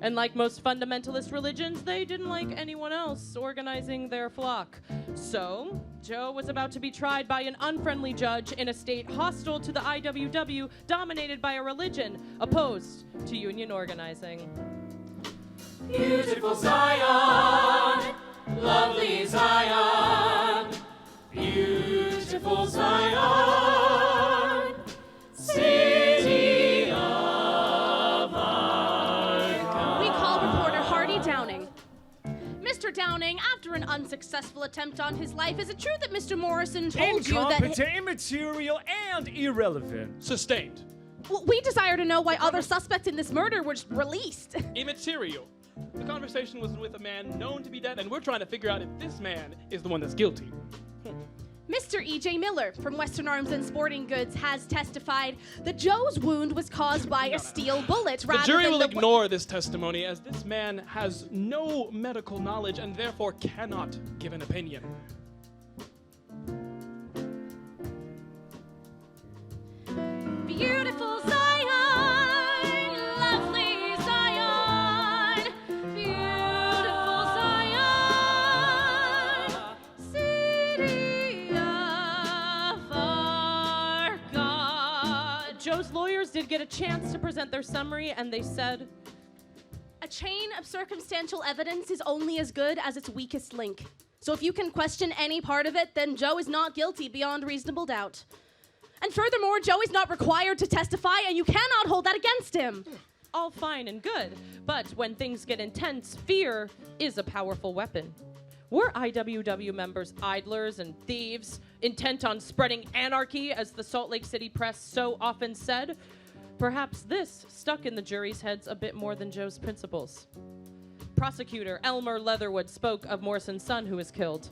And like most fundamentalist religions, they didn't like anyone else organizing their flock. So, Joe was about to be tried by an unfriendly judge in a state hostile to the IWW, dominated by a religion opposed to union organizing. Beautiful Zion, lovely Zion, beautiful Zion, city of our God. We call reporter Hardy Downing. Mr. Downing, after an unsuccessful attempt on his life, is it true that Mr. Morrison told you that... Incompetent, immaterial, and irrelevant. Sustained. We desire to know why other suspects in this murder were released. Immaterial. The conversation was with a man known to be dead, and we're trying to figure out if this man is the one that's guilty. Mr. E.J. Miller from Western Arms and Sporting Goods has testified that Joe's wound was caused by a steel bullet The rather jury than will ignore this testimony as this man has no medical knowledge and therefore cannot give an opinion. Beautiful Zion, lovely Zion, beautiful Zion, city of our God. Joe's lawyers did get a chance to present their summary, and they said, a chain of circumstantial evidence is only as good as its weakest link. So if you can question any part of it, then Joe is not guilty beyond reasonable doubt. And furthermore, Joe is not required to testify, and you cannot hold that against him. all fine and good, but when things get intense, fear is a powerful weapon. Were IWW members idlers and thieves, intent on spreading anarchy, as the Salt Lake City press so often said? Perhaps this stuck in the jury's heads a bit more than Joe's principles. Prosecutor Elmer Leatherwood spoke of Morrison's son who was killed.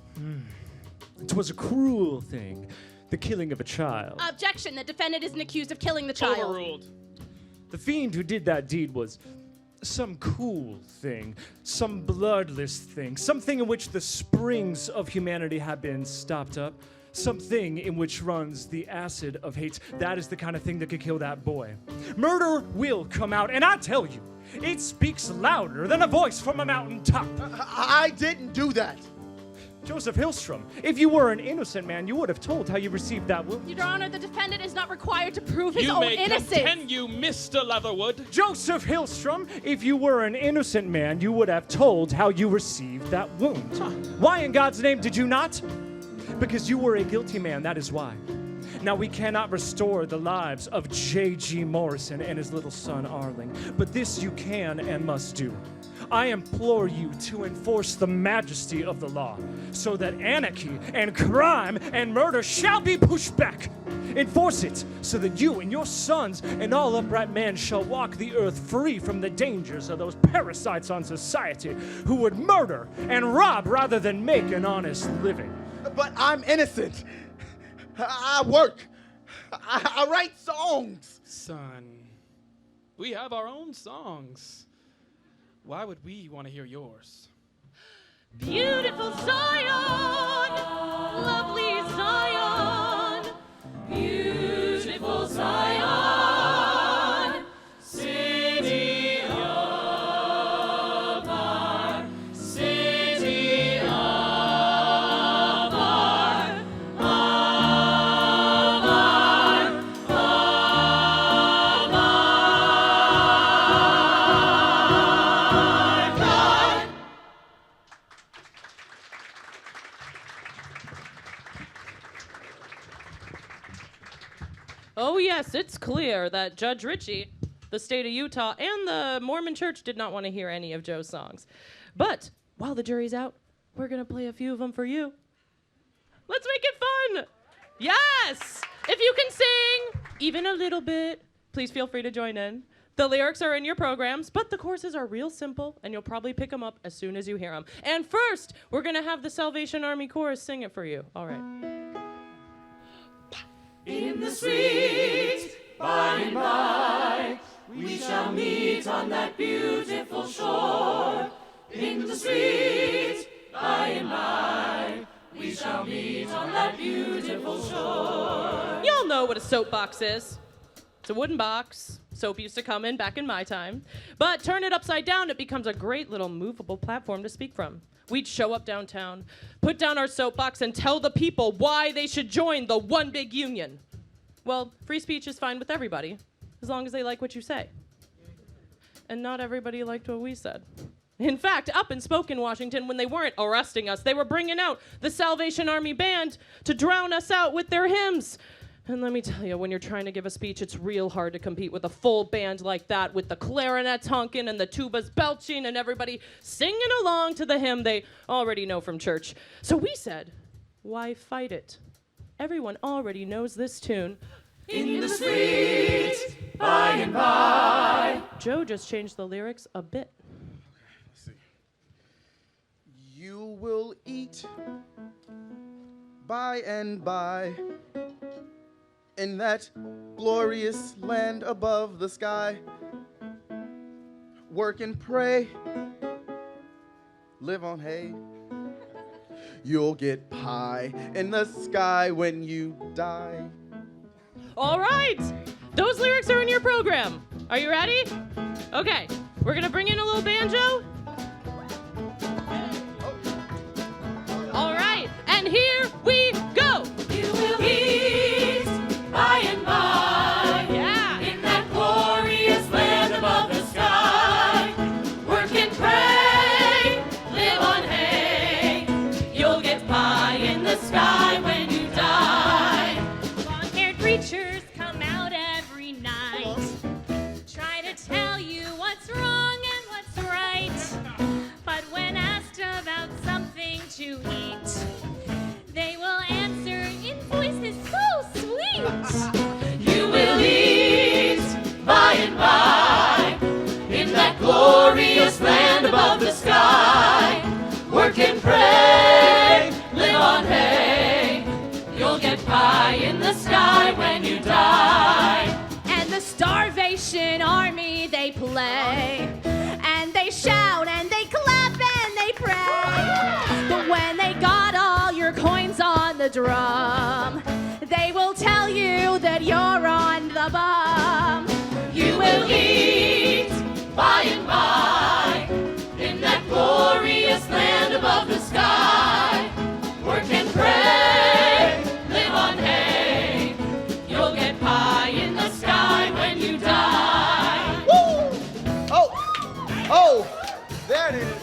It was a cruel thing, the killing of a child. Objection, the defendant isn't accused of killing the child. Overruled. The fiend who did that deed was some cool thing, some bloodless thing, something in which the springs of humanity have been stopped up, something in which runs the acid of hate. That is the kind of thing that could kill that boy. Murder will come out, and I tell you, it speaks louder than a voice from a mountaintop. I didn't do that. Joseph Hillstrom, if you were an innocent man, you would have told how you received that wound. Your Honor, the defendant is not required to prove his You own may innocence. continue, Mr. Leatherwood. Joseph Hillstrom, if you were an innocent man, you would have told how you received that wound. Why in God's name did you not? Because you were a guilty man, that is why. Now, we cannot restore the lives of J.G. Morrison and his little son, Arling, but this you can and must do. I implore you to enforce the majesty of the law so that anarchy and crime and murder shall be pushed back. Enforce it so that you and your sons and all upright men shall walk the earth free from the dangers of those parasites on society who would murder and rob rather than make an honest living. But I'm innocent. I work. I write songs. Son, we have our own songs. Why would we want to hear yours? Beautiful Zion, lovely Zion, beautiful Oh, yes, it's clear that Judge Ritchie, the state of Utah, and the Mormon Church did not want to hear any of Joe's songs. But while the jury's out, we're going to play a few of them for you. Let's make it fun. Yes! If you can sing, even a little bit, please feel free to join in. The lyrics are in your programs, but the choruses are real simple, and you'll probably pick them up as soon as you hear them. And first, we're going to have the Salvation Army Chorus sing it for you. All right. In the sweet by and by, we shall meet on that beautiful shore. In the sweet by and by, we shall meet on that beautiful shore. Y'all know what a soapbox is. It's a wooden box. Soap used to come in back in my time. But turn it upside down, it becomes a great little movable platform to speak from. We'd show up downtown, put down our soapbox, and tell the people why they should join the one big union. Well, free speech is fine with everybody, as long as they like what you say. And not everybody liked what we said. In fact, up in Spokane, Washington, when they weren't arresting us, they were bringing out the Salvation Army Band to drown us out with their hymns. And let me tell you, when you're trying to give a speech, it's real hard to compete with a full band like that, with the clarinets honking and the tubas belching and everybody singing along to the hymn they already know from church. So we said, why fight it? Everyone already knows this tune. In the sweet by and by. Joe just changed the lyrics a bit. Let's see. You will eat by and by in that glorious land above the sky. Work and pray, live on hay. You'll get pie in the sky when you die. All right, those lyrics are in your program. Are you ready? Okay, we're gonna bring in a little banjo. All right, and here we go. You will eat by and by. Yeah. In that glorious land above the sky. Work and pray, live on hay. You'll get pie in the sky when you die. Long-haired preachers come out every night, try to tell you what's wrong and what's right. But when asked about something to eat, they will answer in voices so sweet. You will eat by and by in that glorious land above the sky. Work and pray, live on hay. You'll get pie in the sky when you die. And the Starvation Army, they play, and they shout, and they clap, and they pray. But when they got all your coins on the drum, they will tell you that you're on the bum. You will eat by and by in that glorious land above the sky. Work and pray, live on hay. You'll get pie in the sky when you die. Woo! Oh, there it is.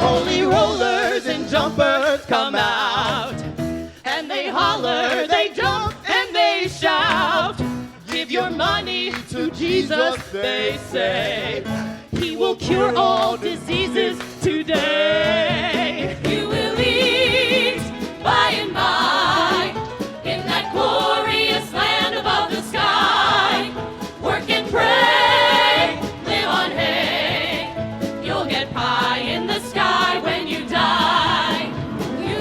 Holy rollers and jumpers come out, and they holler, they jump, and they shout. Give your money to Jesus, they say. He will cure all diseases today. You will eat by and by in that glorious land above the sky. Work and pray, live on hay. You'll get pie in the sky when you die. You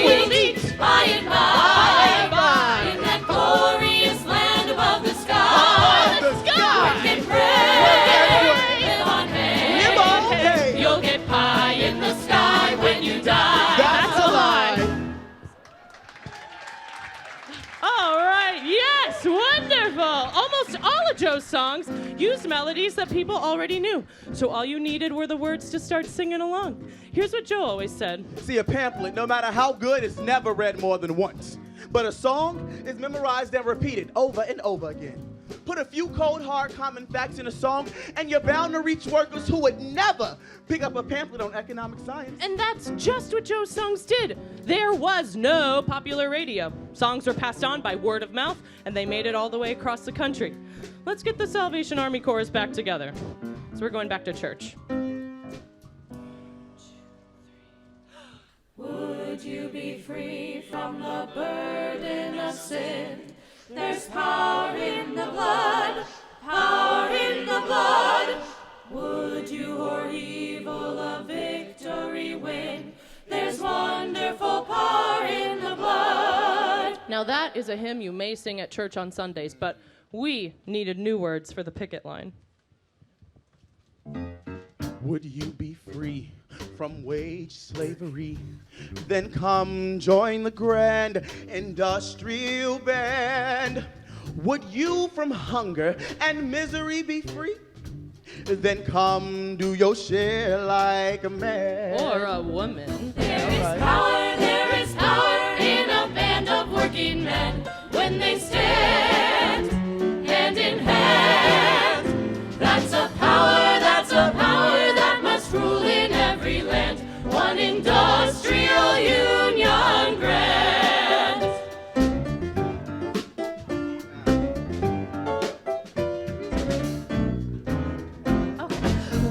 will eat by and by in that glorious land above the sky. Work and pray, live on hay. You'll get pie in the Joe's songs used melodies that people already knew. So all you needed were the words to start singing along. Here's what Joe always said. See, a pamphlet, no matter how good, is never read more than once. But a song is memorized and repeated over and over again. Put a few cold, hard, common facts in a song, and you're bound to reach workers who would never pick up a pamphlet on economic science. And that's just what Joe's songs did. There was no popular radio. Songs were passed on by word of mouth, and they made it all the way across the country. Let's get the Salvation Army chorus back together. So we're going back to church. Would you be free from the burden of sin? There's power in the blood, power in the blood. Would you or evil a victory win? There's wonderful power in the blood. Now that is a hymn you may sing at church on Sundays, but we needed new words for the picket line. Would you be free from wage slavery? Then come join the grand industrial band. Would you from hunger and misery be free? Then come do your share like a man. Or a woman. There is power in a band of working men when they stand hand in hand. That's a power that must rule in every land. One industrial union grant.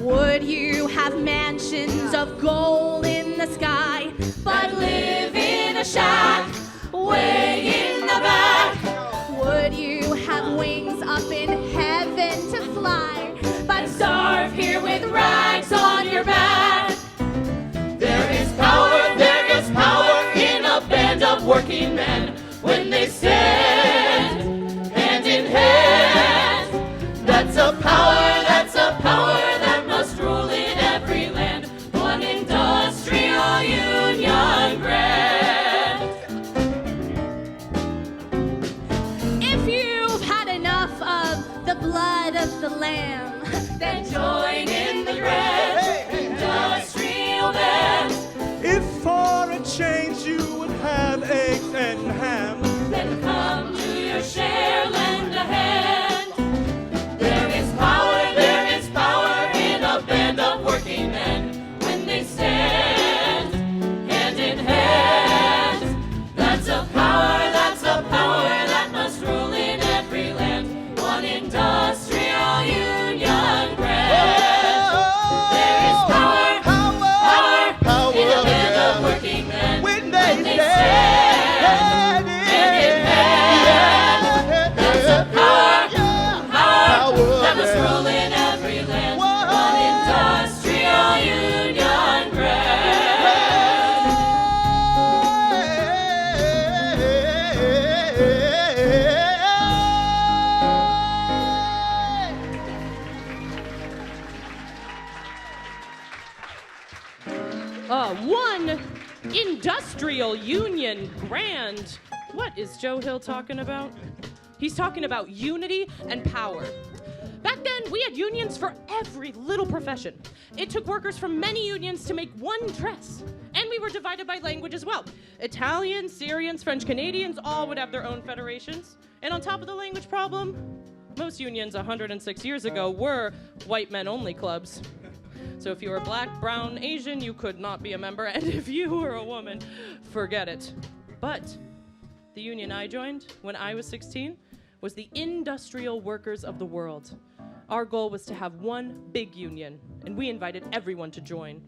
Would you have mansions of gold in the sky, But live in a shack way in the back? would you have wings up in heaven to fly, but Starve here with rags on your back. There is power in a band of working men when they stand hand in hand. That's a power that must rule in every land. One industrial union grant. if you've had enough of the blood of the lamb, Then join in the grand industrial band. If for a change you would have eggs and ham, Then come do your share, lend a hand. There is power in a band of working men when they stand hand in hand. That's a power that must rule in every land. One industrial union grant. There is power in a band of working men When they stand hand in hand. That's a power that must rule in every land. One industrial union grant. One industrial union grand. What is Joe Hill talking about? He's talking about unity and power. Back then, we had unions for every little profession. It took workers from many unions to make one dress. And we were divided by language as well. Italians, Syrians, French Canadians all would have their own federations. And on top of the language problem, most unions 106 years ago were white men only clubs. So if you were black, brown, Asian, you could not be a member. And if you were a woman, forget it. But the union I joined when I was 16 was the Industrial Workers of the World. Our goal was to have one big union, and we invited everyone to join.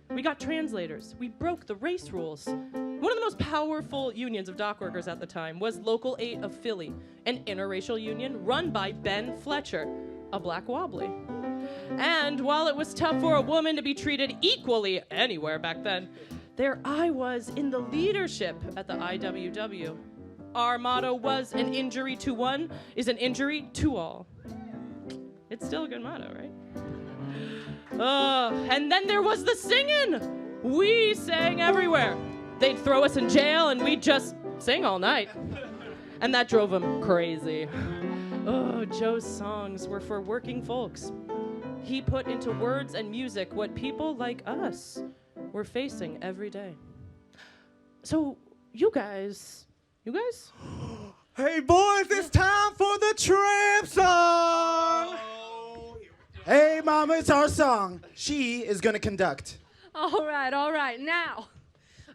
We got translators. We broke the race rules. One of the most powerful unions of dock workers at the time was Local 8 of Philly, an interracial union run by Ben Fletcher, a black wobbly. And while it was tough for a woman to be treated equally anywhere back then, there I was in the leadership at the IWW. Our motto was, an injury to one is an injury to all. It's still a good motto, right? And then there was the singing. We sang everywhere. They'd throw us in jail and we'd just sing all night. And that drove them crazy. of Joe's songs were for working folks. He put into words and music what people like us were facing every day. So, you guys? Hey boys, it's time for the Tramp song! Hey, Mama, it's our song. She is gonna conduct. All right. Now,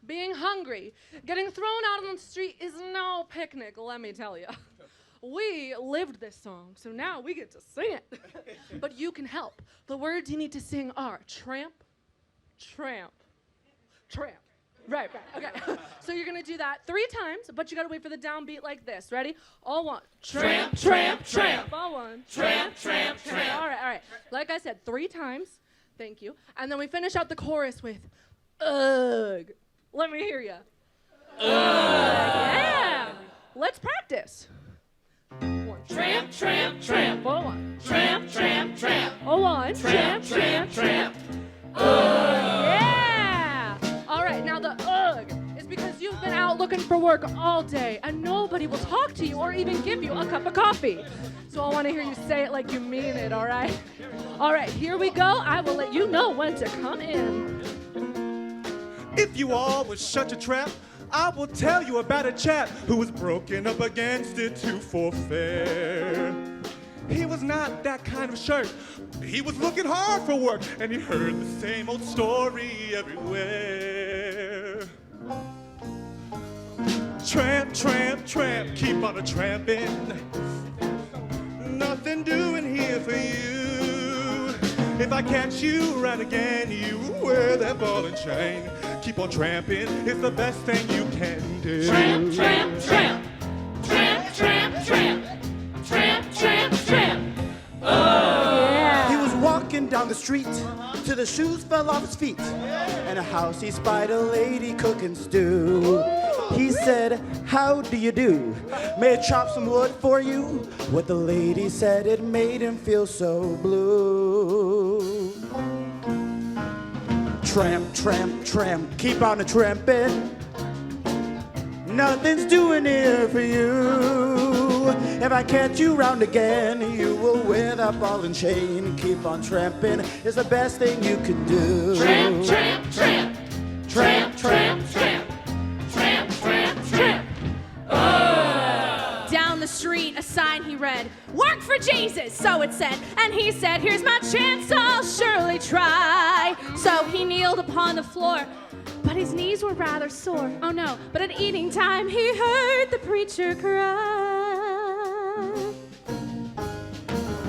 being hungry, getting thrown out on the street is no picnic, let me tell you. We lived this song, so now we get to sing it. But you can help. The words you need to sing are tramp, tramp, tramp. Right, okay. So you're gonna do that 3 times, but you gotta wait for the downbeat like this. Ready? All one. Tramp, tramp, tramp. All one. Tramp, tramp, tramp. All right. Like I said, 3 times. Thank you. And then we finish out the chorus with, ugh. Let me hear ya. Ugh. Yeah. Let's practice. 1. Tramp, tramp, tramp. All one. Tramp, tramp, tramp. All one. Tramp, tramp, tramp. Yeah. All right. Now the ugh is because you've been out looking for work all day and nobody will talk to you or even give you a cup of coffee. So I want to hear you say it like you mean it, all right? All right, here we go. I will let you know when to come in. If you all was such a trap, I will tell you about a chap who was broken up against it to forfeit. He was not that kind of shirt. He was looking hard for work, and he heard the same old story everywhere. Tramp, tramp, tramp, keep on a-tramping. Nothing doing here for you. If I catch you right again, you wear that ball and chain. Keep on tramping, it's the best thing you can do. Tramp, tramp, tramp. Tramp, tramp, tramp. Tramp, tramp, tramp. Yeah. He was walking down the street till the shoes fell off his feet. In a house he spied a lady cooking stew. He said, how do you do? May I chop some wood for you? What the lady said, it made him feel so blue. Tramp, tramp, tramp, keep on a-tramping. Nothing's doing here for you. If I catch you round again, you will wear that ball and chain. Keep on tramping, it's the best thing you can do. Tramp, tramp, tramp. Tramp, tramp, tramp. Tramp, tramp, tramp. Down the street, a sign he read, work for Jesus, so it said. And he said, here's my chance, I'll surely try. So he kneeled upon the floor, but his knees were rather sore. Oh no, but at eating time he heard the preacher cry.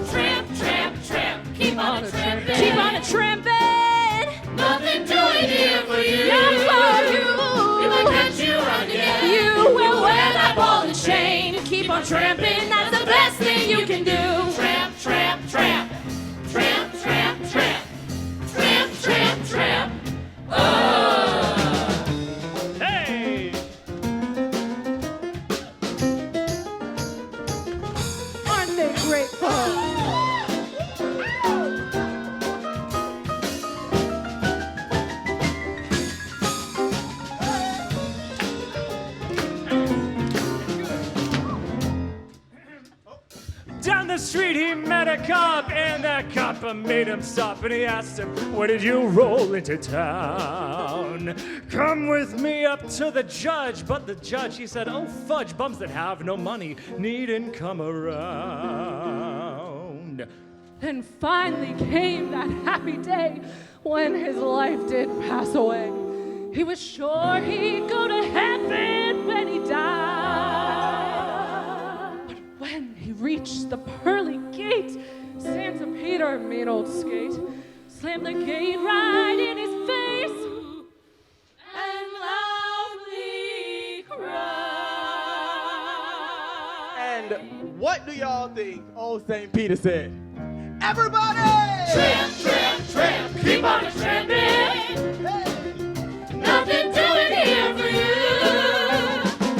Tramp, tramp, tramp. Keep on a-tramping. Keep on a-tramping. Nothing doing here for you. Not for you. If I catch you right again, You will wear that ball and chain. Keep on tramping, that's the best thing you can do. Tramp, tramp, tramp. Tramp, tramp, tramp. Tramp, tramp, tramp. Hey! Aren't they great fun? Down the street he met a cop, and that cop made him stop, and he asked him, where did you roll into town? Come with me up to the judge. But the judge, he said, oh fudge, bums that have no money needn't come around. And finally came that happy day when his life did pass away. He was sure he'd go to heaven when he died. But when he reached the pearly gate, Santa Peter, mean old skate, slammed the gate right in his face and loudly cried. And what do y'all think old St. Peter said? Everybody! Tramp, tramp, tramp. Keep on a-tramping. Nothing doing here for you.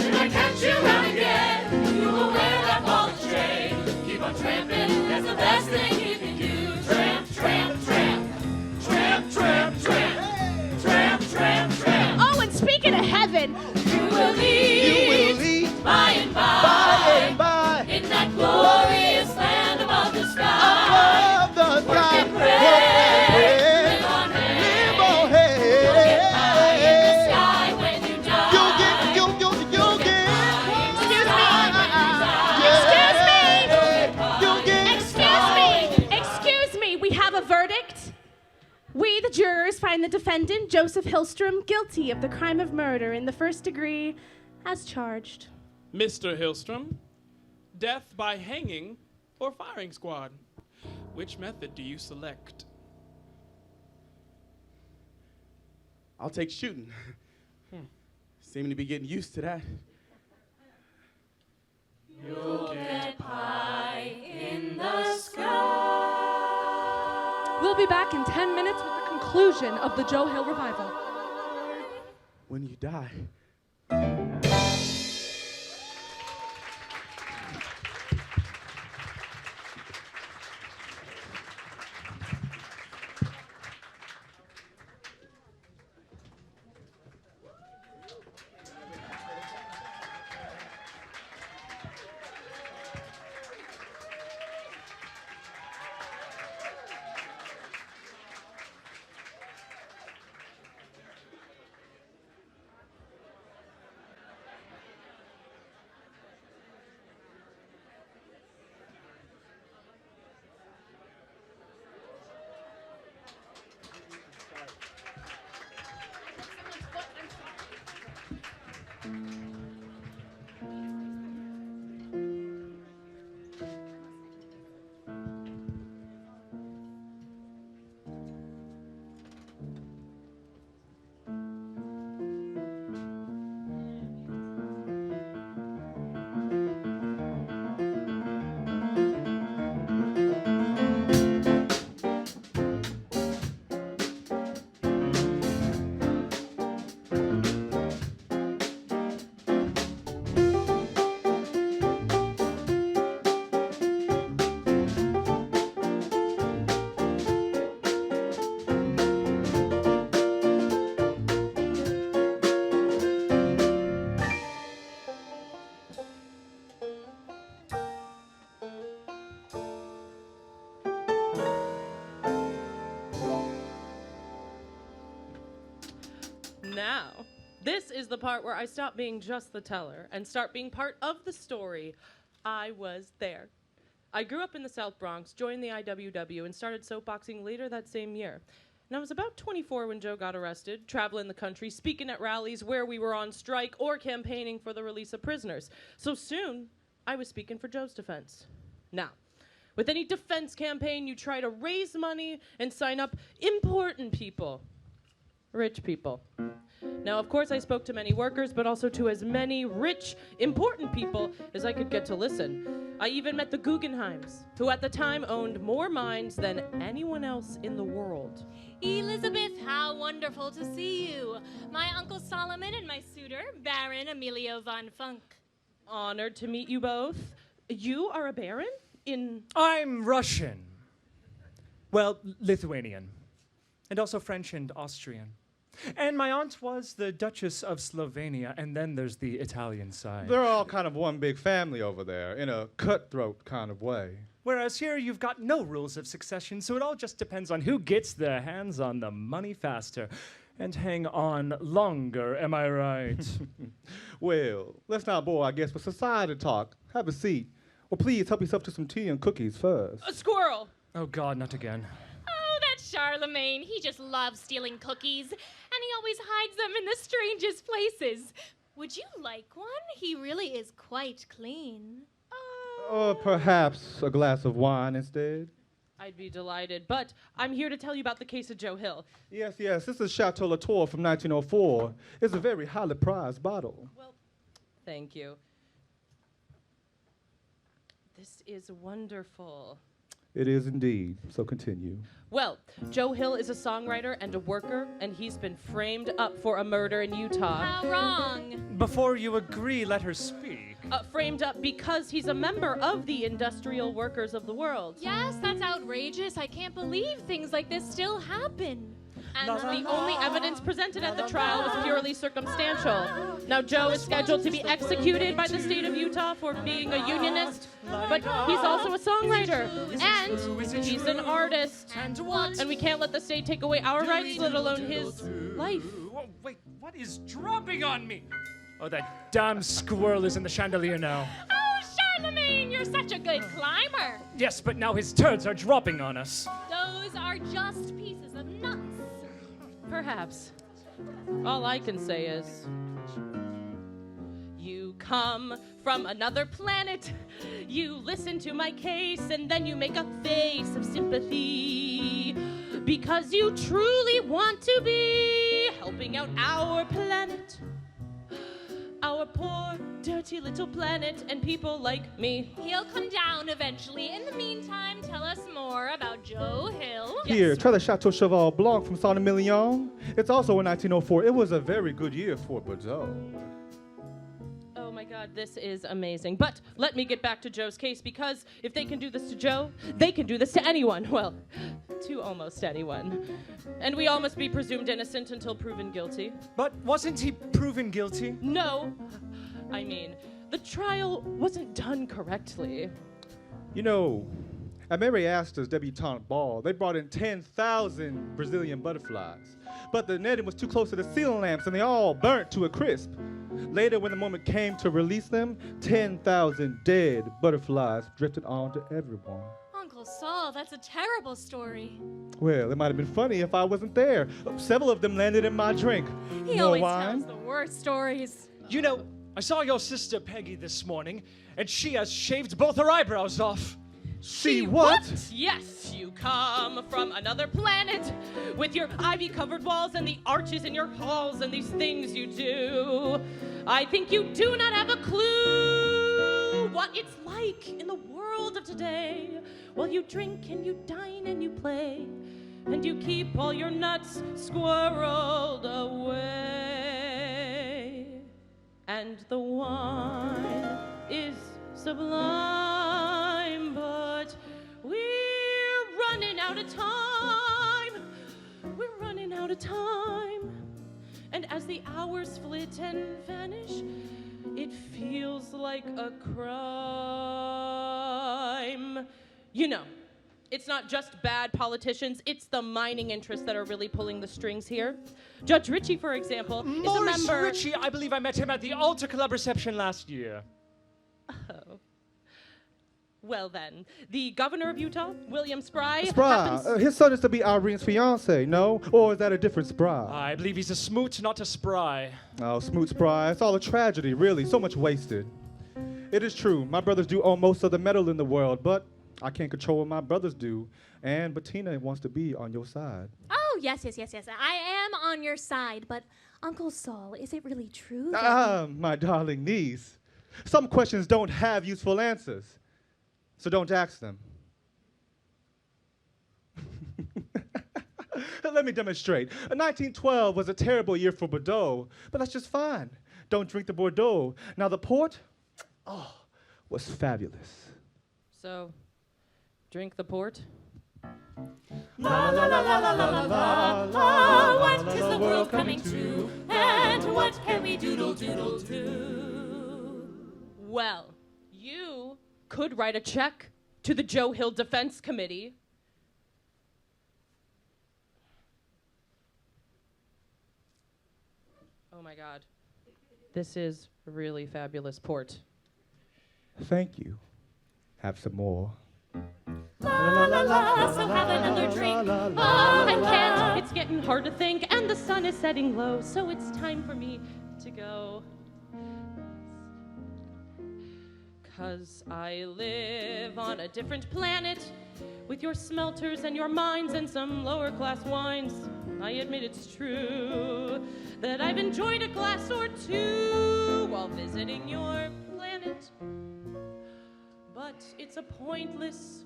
If I catch you round again, you will wear that ball and chain. Keep on tramping, that's the best thing you can do. Tramp, tramp, tramp. Tramp, tramp, tramp. Tramp, tramp, tramp. Oh, and speaking of heaven, You will lead by and by, By and by. in that glorious land. sky. Above the Work sky. and pray. Live on hay. Live on hay. You'll get pie in the sky when you die. You'll get. Excuse me. We have a verdict. We, the jurors, find the defendant, Joseph Hillstrom, guilty of the crime of murder in the first degree as charged. Mr. Hillstrom, death by hanging or firing squad? Which method do you select? I'll take shooting. Seeming to be getting used to that. You'll get pie in the sky. We'll be back in 10 minutes with the conclusion of the Joe Hill revival. When you die. Now, this is the part where I stop being just the teller and start being part of the story. I was there. I grew up in the South Bronx, joined the IWW, and started soapboxing later that same year. And I was about 24 when Joe got arrested, traveling the country, speaking at rallies where we were on strike or campaigning for the release of prisoners. So soon, I was speaking for Joe's defense. Now, with any defense campaign, you try to raise money and sign up important people, rich people. Now, of course, I spoke to many workers, but also to as many rich, important people as I could get to listen. I even met the Guggenheims, who at the time owned more mines than anyone else in the world. Elizabeth, how wonderful to see you. My Uncle Solomon and my suitor, Baron Emilio von Funk. Honored to meet you both. You are a baron? I'm Russian. Well, Lithuanian. And also French and Austrian. And my aunt was the Duchess of Slovenia, and then there's the Italian side. They're all kind of one big family over there, in a cutthroat kind of way. Whereas here, you've got no rules of succession, so it all just depends on who gets their hands on the money faster. And hang on longer, am I right? Well, let's not bore our guests with society talk. Have a seat. Well, please help yourself to some tea and cookies first. A squirrel! Oh, God, not again. Oh, that's Charlemagne. He just loves stealing cookies, and he always hides them in the strangest places. Would you like one? He really is quite clean. Or perhaps a glass of wine instead? I'd be delighted, but I'm here to tell you about the case of Joe Hill. Yes, this is Chateau Latour from 1904. It's a very highly prized bottle. Well, thank you. This is wonderful. It is indeed, so continue. Well, Joe Hill is a songwriter and a worker, and he's been framed up for a murder in Utah. How wrong? Before you agree, let her speak. Framed up because he's a member of the industrial workers of the world. Yes, that's outrageous. I can't believe things like this still happen. And the only evidence presented at the trial was purely circumstantial. Now, Joe is scheduled to be executed by the state of Utah for being a unionist, but he's also a songwriter, and he's an artist. And we can't let the state take away our rights, let alone his life. Whoa, wait, what is dropping on me? Oh, that damn squirrel is in the chandelier now. Charlemagne, you're such a good climber. Yes, but now his turds are dropping on us. Those are just pieces of nuts. Perhaps. All I can say is, you come from another planet, you listen to my case, and then you make a face of sympathy, because you truly want to be helping out our planet. Our poor, dirty little planet and people like me. He'll come down eventually. In the meantime, tell us more about Joe Hill. Here, try the Chateau Cheval Blanc from Saint Emilion. It's also in 1904. It was a very good year for Bordeaux. Oh my God, this is amazing. But let me get back to Joe's case, because if they can do this to Joe, they can do this to anyone. Well, to almost anyone. And we all must be presumed innocent until proven guilty. But wasn't he proven guilty? No. I mean, the trial wasn't done correctly. You know, at Mary Astor's debutante ball, they brought in 10,000 Brazilian butterflies. But the netting was too close to the ceiling lamps and they all burnt to a crisp. Later, when the moment came to release them, 10,000 dead butterflies drifted onto everyone. Uncle Saul, that's a terrible story. Well, it might have been funny if I wasn't there. Several of them landed in my drink. He More always wine? tells the worst stories. You know, I saw your sister Peggy this morning, and she has shaved both her eyebrows off. She what? Yes, you come from another planet with your ivy-covered walls and the arches in your halls and these things you do. I think you do not have a clue what it's like in the world of today. While you drink and you dine and you play and you keep all your nuts squirreled away. And the wine is sublime, but we're running out of time. We're running out of time. And as the hours flit and vanish, it feels like a crime. You know, it's not just bad politicians, it's the mining interests that are really pulling the strings here. Judge Ritchie, for example, is a Morris member... Ritchie, I believe I met him at the Alta Club reception last year. Oh. Well then, the governor of Utah, William Spry, Spry. happens... His son is to be Irene's fiance, no? Or is that a different Spry? I believe he's a smoot, not a spry. Oh, Smoot Spry. It's all a tragedy, really. So much wasted. It is true. My brothers do own most of the metal in the world, but I can't control what my brothers do. And Bettina wants to be on your side. Oh, yes. I am on your side, but Uncle Saul, is it really true? My darling niece. Some questions don't have useful answers, so don't ask them. Let me demonstrate. 1912 was a terrible year for Bordeaux, but that's just fine. Don't drink the Bordeaux. Now the port, was fabulous. So, drink the port? La la la la la la la la. What is the world coming to? And what can we doodle doodle do? Well, you could write a check to the Joe Hill Defense Committee. Oh my God. This is really fabulous port. Thank you. Have some more. La la la la. So have another drink. Oh, I can't. It's getting hard to think, and the sun is setting low, so it's time for me to go. 'Cause I live on a different planet with your smelters and your mines and some lower class wines. I admit it's true that I've enjoyed a glass or two while visiting your planet. But it's a pointless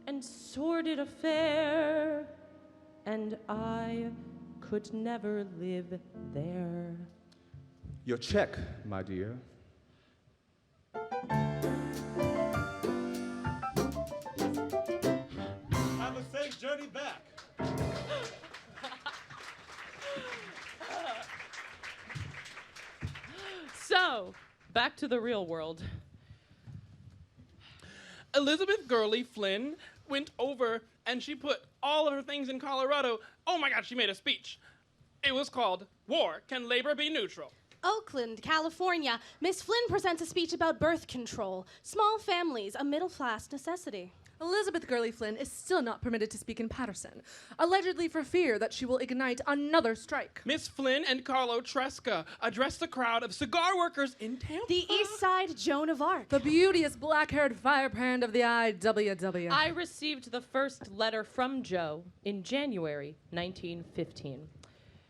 and sordid affair, and I could never live there. Your check, my dear. Have a safe journey back. Now, back to the real world. Elizabeth Gurley Flynn went over and she put all of her things in Colorado. Oh my God, she made a speech. It was called War, Can Labor Be Neutral? Oakland, California. Miss Flynn presents a speech about birth control. Small families, a middle-class necessity. Elizabeth Gurley Flynn is still not permitted to speak in Patterson, allegedly for fear that she will ignite another strike. Miss Flynn and Carlo Tresca addressed the crowd of cigar workers in Tampa. The East Side Joan of Arc. The beauteous black-haired firebrand of the IWW. I received the first letter from Joe in January 1915.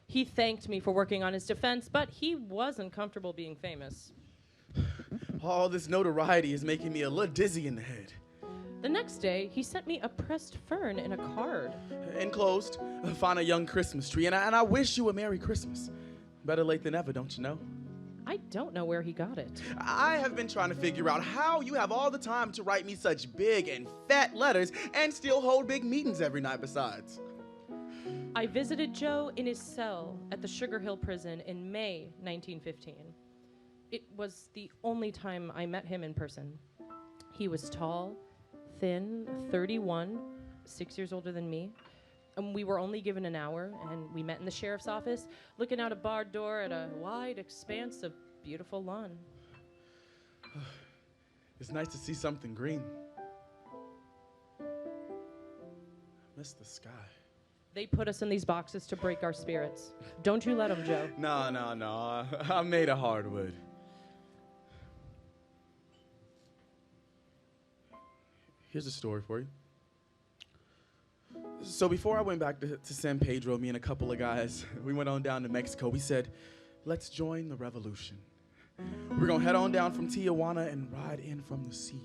He thanked me for working on his defense, but he wasn't comfortable being famous. All this notoriety is making me a little dizzy in the head. The next day, he sent me a pressed fern in a card. Enclosed, find a young Christmas tree, and I wish you a Merry Christmas. Better late than ever, don't you know? I don't know where he got it. I have been trying to figure out how you have all the time to write me such big and fat letters and still hold big meetings every night besides. I visited Joe in his cell at the Sugar Hill prison in May 1915. It was the only time I met him in person. He was tall, thin, 31, 6 years older than me. And we were only given an hour, and we met in the sheriff's office, looking out a barred door at a wide expanse of beautiful lawn. It's nice to see something green. I miss the sky. They put us in these boxes to break our spirits. Don't you let them, Joe. No. I'm made of hardwood. Here's a story for you. So before I went back to San Pedro, me and a couple of guys, we went on down to Mexico. We said, let's join the revolution. We're going to head on down from Tijuana and ride in from the sea.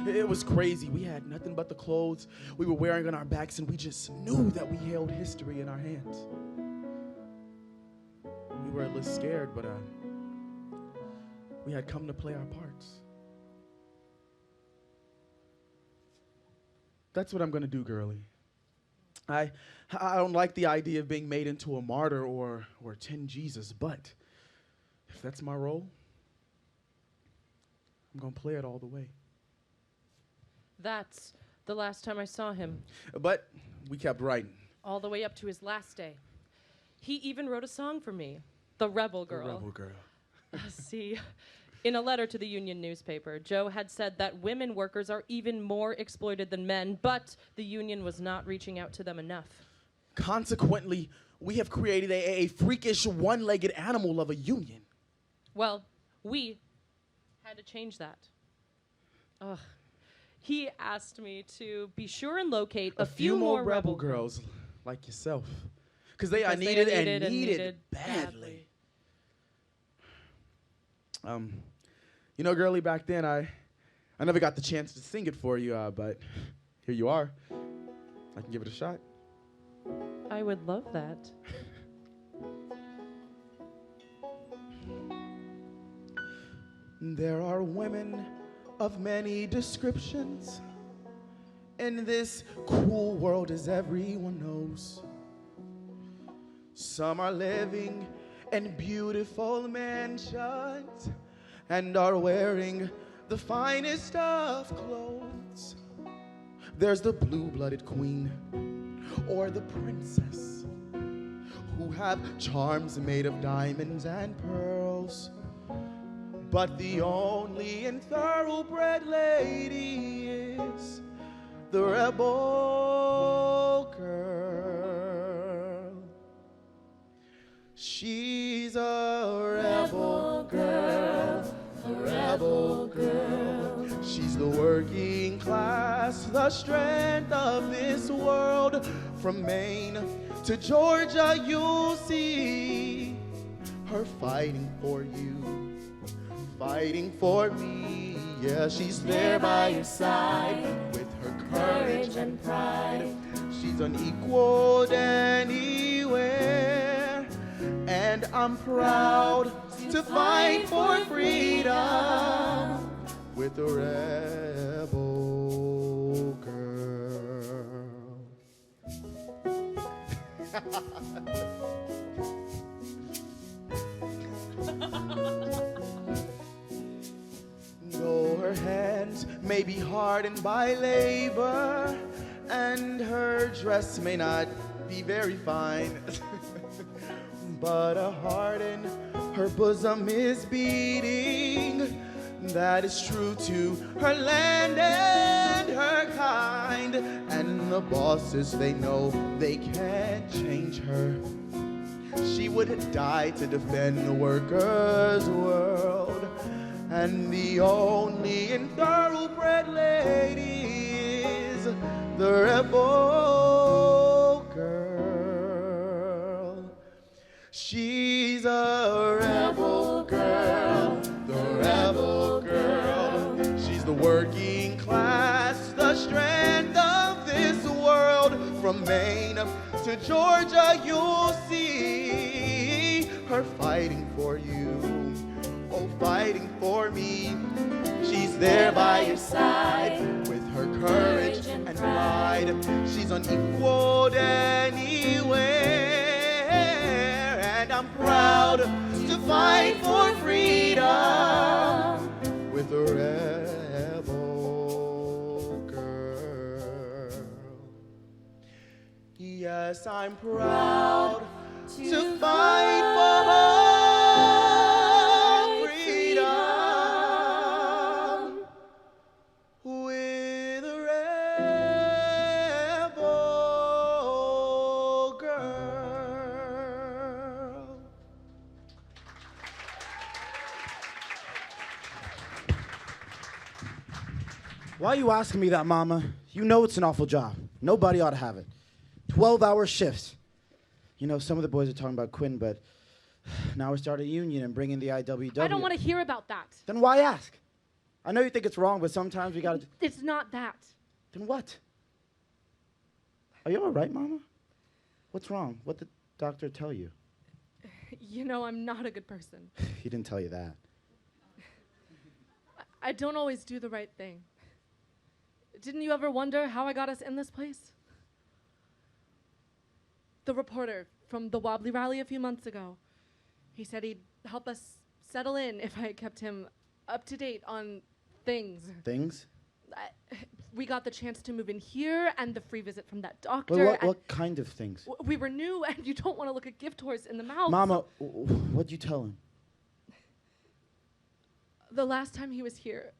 It was crazy. We had nothing but the clothes we were wearing on our backs, and we just knew that we held history in our hands. We were a little scared, but we had come to play our parts. That's what I'm going to do, Gurley. I don't like the idea of being made into a martyr or Tin Jesus, but if that's my role, I'm going to play it all the way. That's the last time I saw him. But we kept writing. All the way up to his last day. He even wrote a song for me, The Rebel Girl. The Rebel Girl. See, in a letter to the Union newspaper, Joe had said that women workers are even more exploited than men, but the Union was not reaching out to them enough. Consequently, we have created a freakish one-legged animal of a union. Well, we had to change that. Ugh. He asked me to be sure and locate a few more rebel girls like yourself. Because they are needed and needed badly. You know, Gurley, back then, I never got the chance to sing it for you, but here you are. I can give it a shot. I would love that. There are women of many descriptions in this cruel world, as everyone knows. Some are living in beautiful mansions and are wearing the finest of clothes. There's the blue-blooded queen or the princess who have charms made of diamonds and pearls. But the only and thoroughbred lady is the rebel girl. She's a rebel girl, a rebel girl. She's the working class, the strength of this world. From Maine to Georgia, you'll see her fighting for you, fighting for me. Yeah, she's there by your side with her courage and pride. She's unequaled anywhere, and I'm proud to fight for freedom with a rebel girl. may be hardened by labor, and her dress may not be very fine. But a heart in her bosom is beating that is true to her land and her kind. And the bosses, they know they can't change her. She would die to defend the workers' world. And the only and thoroughbred lady is the rebel girl. She's a rebel girl, the rebel girl. She's the working class, the strength of this world. From Maine to Georgia, you'll see her fighting for you, oh, fighting for me. She's there by your side with her courage and pride. She's unequaled anywhere, and I'm proud to fight for freedom with a rebel girl. Yes, I'm proud to fight for freedom with a rebel girl. Why are you asking me that, Mama? You know it's an awful job. Nobody ought to have it. 12-hour shifts. You know, some of the boys are talking about quitting, but now we're starting a union and bringing the IWW. I don't want to hear about that. Then why ask? I know you think it's wrong, but sometimes we gotta... It's not that. Then what? Are you all right, Mama? What's wrong? What did the doctor tell you? You know, I'm not a good person. He didn't tell you that. I don't always do the right thing. Didn't you ever wonder how I got us in this place? The reporter from the Wobbly Rally a few months ago, he said he'd help us settle in if I kept him up to date on things. Things? We got the chance to move in here and the free visit from that doctor. Well, what kind of things? We were new, and you don't want to look a gift horse in the mouth. Mama, what'd you tell him? The last time he was here,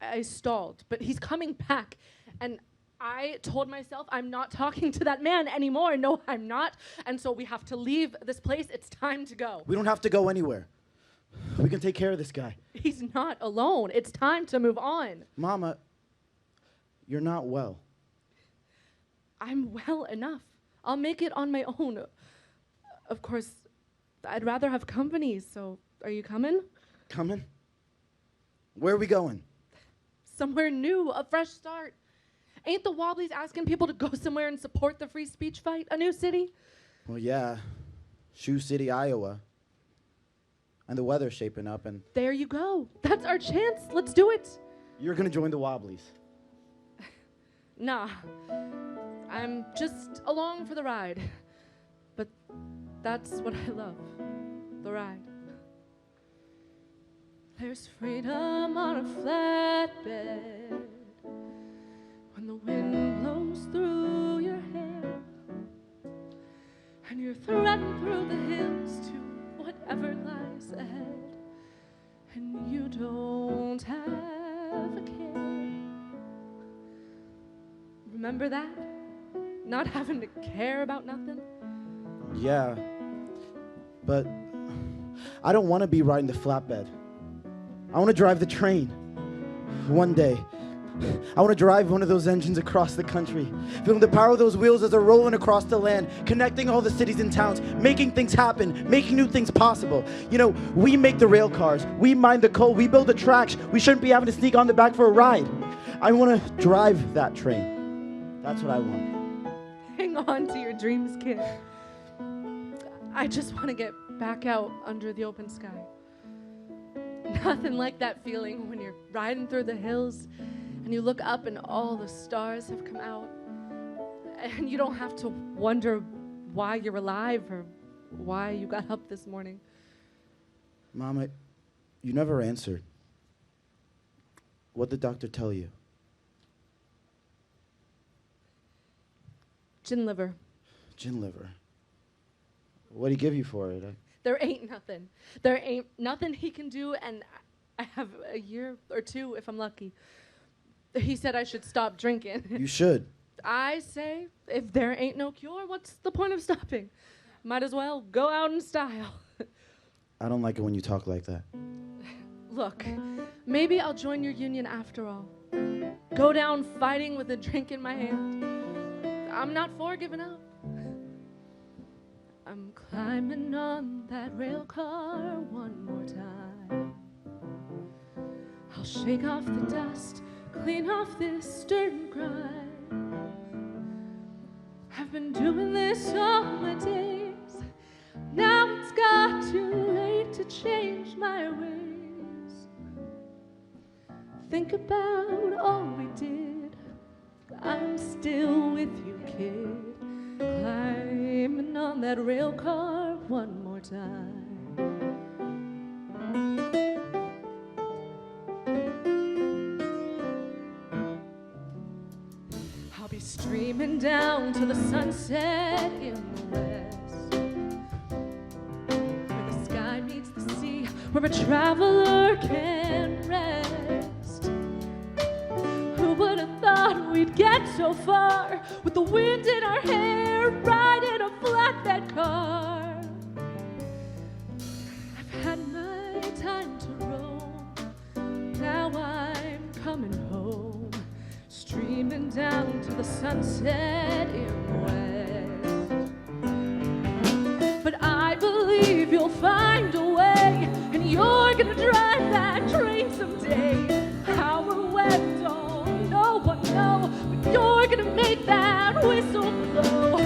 I stalled, but he's coming back, and I told myself I'm not talking to that man anymore. No, I'm not. And so we have to leave this place. It's time to go. We don't have to go anywhere. We can take care of this guy. He's not alone. It's time to move on. Mama, you're not well. I'm well enough. I'll make it on my own. Of course, I'd rather have company, so are you coming? Coming? Where are we going? Somewhere new, a fresh start. Ain't the Wobblies asking people to go somewhere and support the free speech fight? A new city? Well, yeah. Sioux City, Iowa. And the weather's shaping up, and... There you go. That's our chance. Let's do it. You're gonna join the Wobblies. Nah. I'm just along for the ride. But that's what I love. The ride. There's freedom on a flatbed when the wind blows through your hair and you're threading through the hills to whatever lies ahead, and you don't have a care. Remember that? Not having to care about nothing? Yeah. But I don't want to be riding the flatbed. I want to drive the train one day. I want to drive one of those engines across the country, feeling the power of those wheels as they're rolling across the land, connecting all the cities and towns, making things happen, making new things possible. You know, we make the rail cars, we mine the coal, we build the tracks. We shouldn't be having to sneak on the back for a ride. I want to drive that train. That's what I want. Hang on to your dreams, kid. I just want to get back out under the open sky. Nothing like that feeling when you're riding through the hills and you look up and all the stars have come out and you don't have to wonder why you're alive or why you got up this morning. Mama, you never answered. What'd the doctor tell you? Gin liver. Gin liver. What'd he give you for it? There ain't nothing. There ain't nothing he can do, and I have a year or two if I'm lucky. He said I should stop drinking. You should. I say, if there ain't no cure, what's the point of stopping? Might as well go out in style. I don't like it when you talk like that. Look, maybe I'll join your union after all. Go down fighting with a drink in my hand. I'm not for giving up. I'm climbing on that rail car one more time. I'll shake off the dust, clean off this dirt and grime. I've been doing this all my days. Now it's got too late to change my ways. Think about all we did. I'm still with you, kid. Climbing on that rail car one more time. I'll be streaming down to the sunset in the west, where the sky meets the sea, where a traveler can rest. Who would have thought we'd get so far with the wind in our hair, riding a flatbed car? I've had my time to roam. Now I'm coming home, streaming down to the sunset in the west. But I believe you'll find a way, and you're gonna drive that train someday. How or when, don't no one know, but you're gonna make that whistle blow.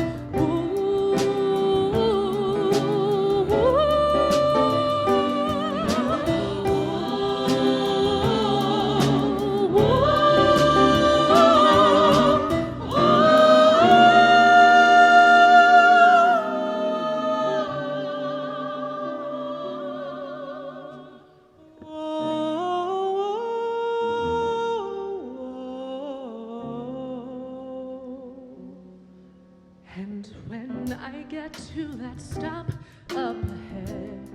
And when I get to that stop up ahead,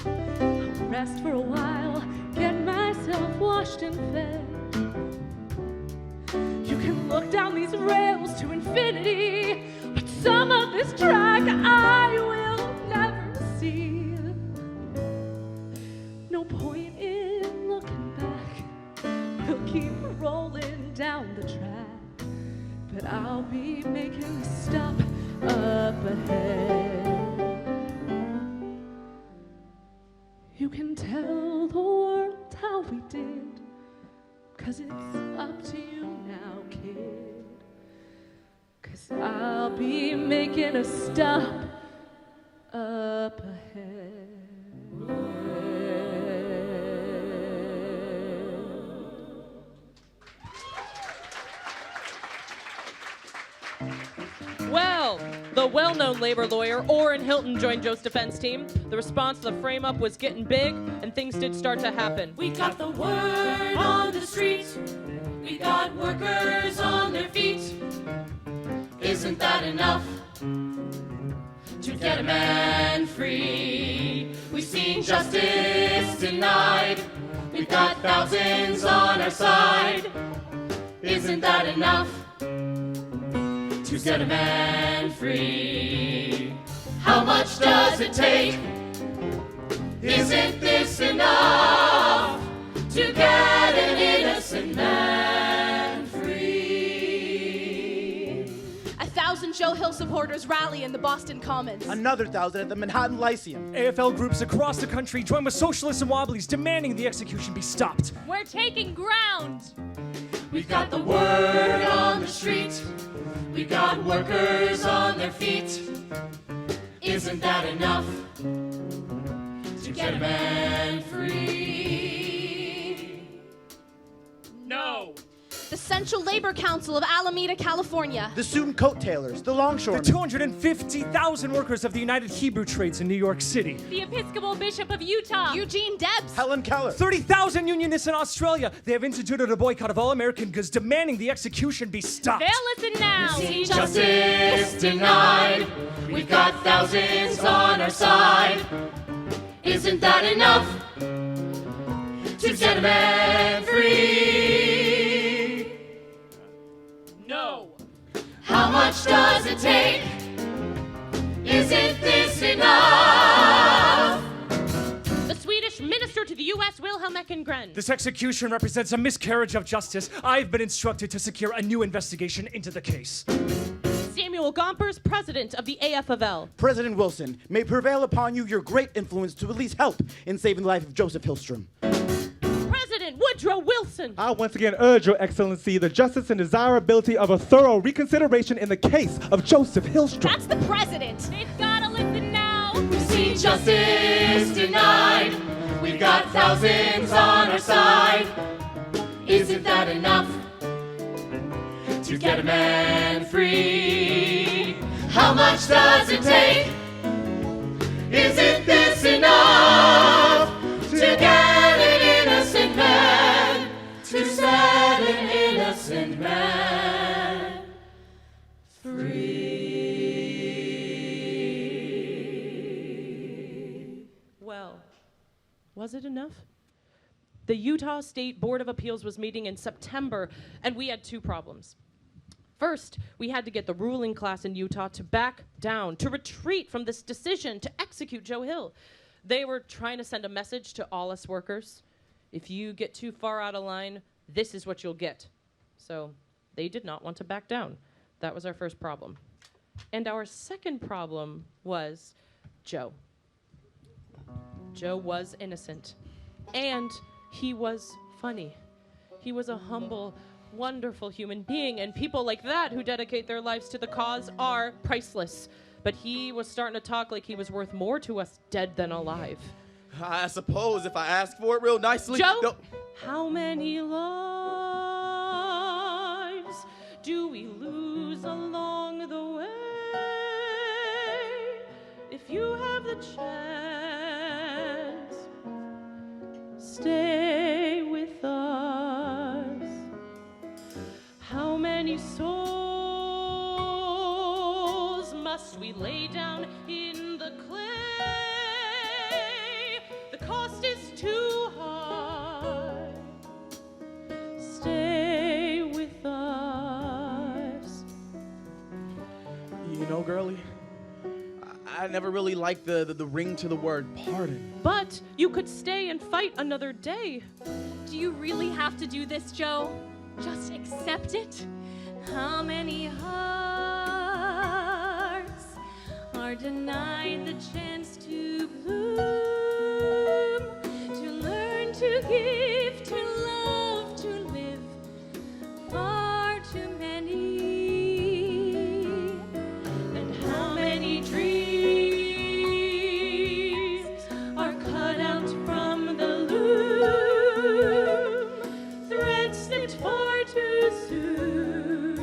I'll rest for a while, get myself washed and fed. You can look down these rails to infinity, but some of this track I will never see. No point in looking back, we'll keep rolling down the track. But I'll be making a stop up ahead. You can tell the world how we did, 'cause it's up to you now, kid. 'Cause I'll be making a stop up ahead. Well, the well-known labor lawyer Orrin Hilton joined Joe's defense team. The response to the frame-up was getting big, and things did start to happen. We got the word on the street. We got workers on their feet. Isn't that enough to get a man free? We've seen justice denied. We've got thousands on our side. Isn't that enough to set a man free? How much does it take? Isn't this enough to get an innocent man free? 1,000 Joe Hill supporters rally in the Boston Commons. Another 1,000 at the Manhattan Lyceum. AFL groups across the country join with socialists and wobblies demanding the execution be stopped. We're taking ground. We've got the word on the street. We got workers on their feet. Isn't that enough to get a man free? No. The Central Labor Council of Alameda, California. The student coat tailors, the longshoremen. The 250,000 workers of the United Hebrew Trades in New York City. The Episcopal Bishop of Utah. Eugene Debs. Helen Keller. 30,000 unionists in Australia. They have instituted a boycott of all American goods, demanding the execution be stopped. They'll listen now. See justice denied. We've got thousands on our side. Isn't that enough to set a man free? No. How much does it take? Isn't this enough? The Swedish minister to the U.S., Wilhelm Eckengren. This execution represents a miscarriage of justice. I've been instructed to secure a new investigation into the case. Samuel Gompers, president of the AFL. President Wilson, may prevail upon you your great influence to at least help in saving the life of Joseph Hillstrom. President Woodrow Wilson. I once again urge Your Excellency the justice and desirability of a thorough reconsideration in the case of Joseph Hillstrom. That's the president. They've gotta listen now. See justice denied. We've got thousands on our side. Isn't that enough to get a man free? How much does it take? Isn't this enough to get an innocent man, to set an innocent man free? Well, was it enough? The Utah State Board of Appeals was meeting in September, and we had two problems. First, we had to get the ruling class in Utah to back down, to retreat from this decision to execute Joe Hill. They were trying to send a message to all us workers. If you get too far out of line, this is what you'll get. So they did not want to back down. That was our first problem. And our second problem was Joe. Joe was innocent. And he was funny. He was a humble, wonderful human being, and people like that who dedicate their lives to the cause are priceless. But he was starting to talk like he was worth more to us dead than alive. I suppose if I ask for it real nicely. Joe, no. How many lives do we lose along the way? If you have the chance, stay with us. How many souls must we lay down in the clay? The cost is too high. Stay with us. You know, Gurley, I never really liked the ring to the word pardon. But you could stay and fight another day. Do you really have to do this, Joe? Just accept it? How many hearts are denied the chance to bloom, to learn, to give, to love, to live? Far too many. And how many dreams are cut out from the loom, threads snipped far too soon?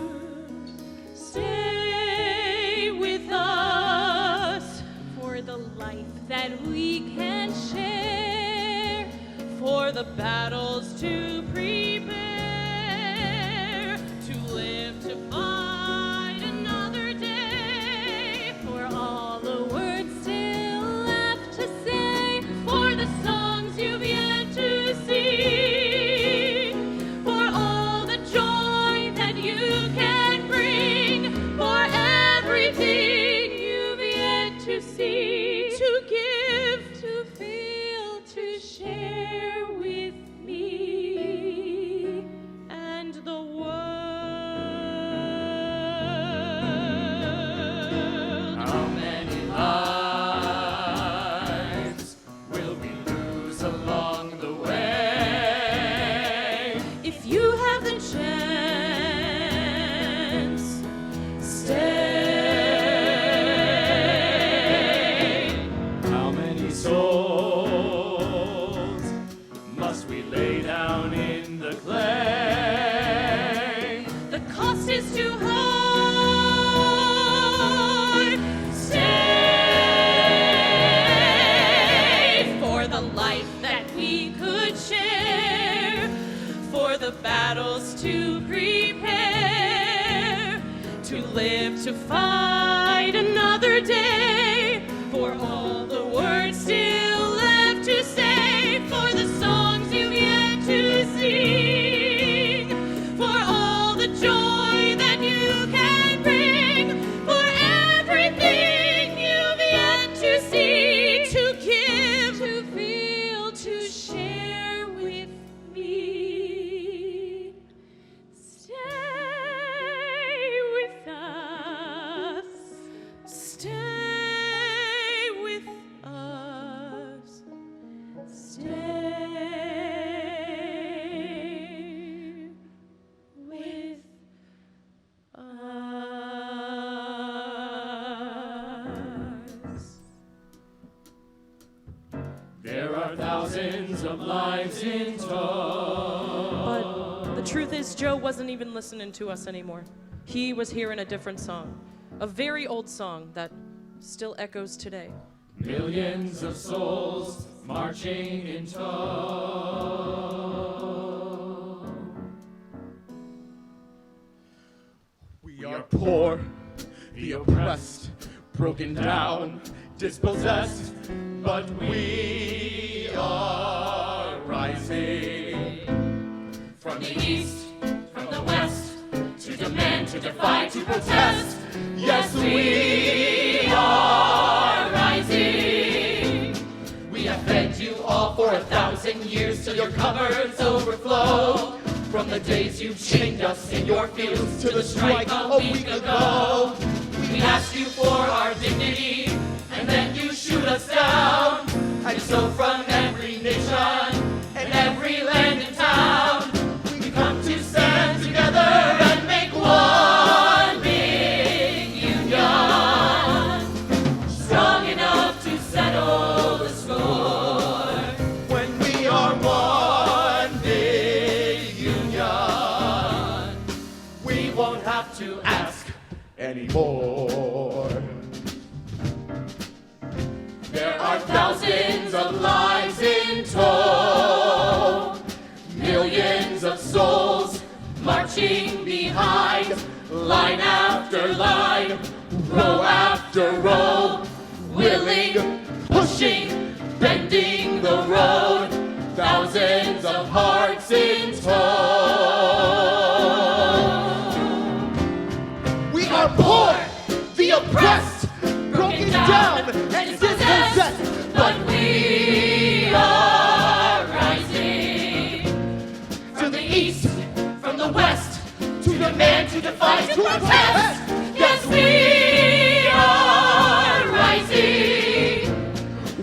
Stay with us for the life that we can share, for the battles to prepare, to live to fight another day, for all the words still left to say, for the songs you've yet to sing, for all the joy that you can bring, for everything you've yet to see, to give, to feel, to share with live to fight another day, for all the words still left to say, for the songs you've yet to sing, for all the joy that you can bring, for everything you've yet to see, to give, to feel, to share with me. Stay with us. Stay with us. Stay with us. There are thousands of lives in tow. But the truth is, Joe wasn't even listening to us anymore. He was hearing a different song, a very old song that still echoes today. Millions of souls marching in tow. We are poor, the oppressed, broken down, dispossessed, but we are rising. From the east, from the west, to demand, to defy, to protest. Yes, we are rising. We have fed you all for 1,000 years till your cupboards overflow. From the days you chained us in your fields to the strike a week ago. We asked you for our dignity, and then you shoot us down. And so from every nation and every land and town, we come to stand together and make one big union, strong enough to settle the score. When we are one big union, We won't have to ask anymore. There are thousands of lives in tow, millions of souls marching behind, line after line, row after row, willing, pushing, bending the road, thousands of hearts in tow. We are poor, the oppressed, broken down, and dispossessed, but we are rising. From the east, from the west, to demand, to defy, to protest. Yes, we are rising.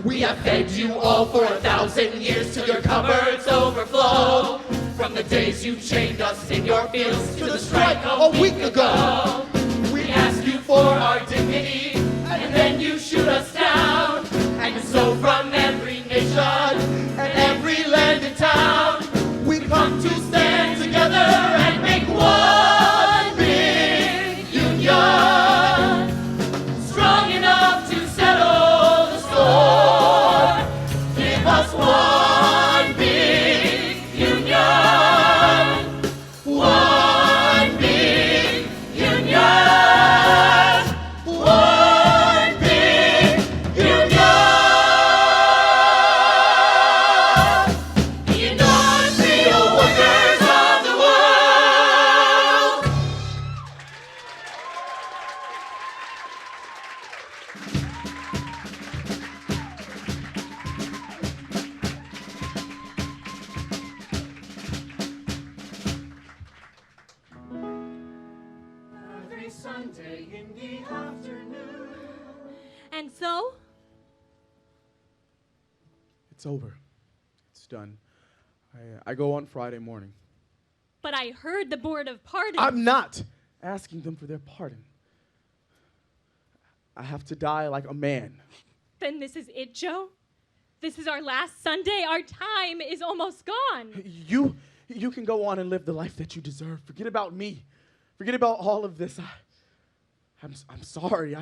We have fed you all for 1,000 years till your cupboards overflow. From the days you chained us in your fields to the strike a week ago. We asked you for our dignity, and then you shoot us down. And so from every nation and every land and town, we come to stand together and make one big union, strong enough to settle the score. Give us one big union, one big union, one big union. The industrial workers of the world. Every Sunday in the afternoon. And so, It's over. It's done. I go on Friday morning. but I heard the Board of Pardons. I'm not asking them for their pardon. I have to die like a man. Then this is it, Joe? This is our last Sunday. Our time is almost gone. You can go on and live the life that you deserve. Forget about me. Forget about all of this. I'm sorry.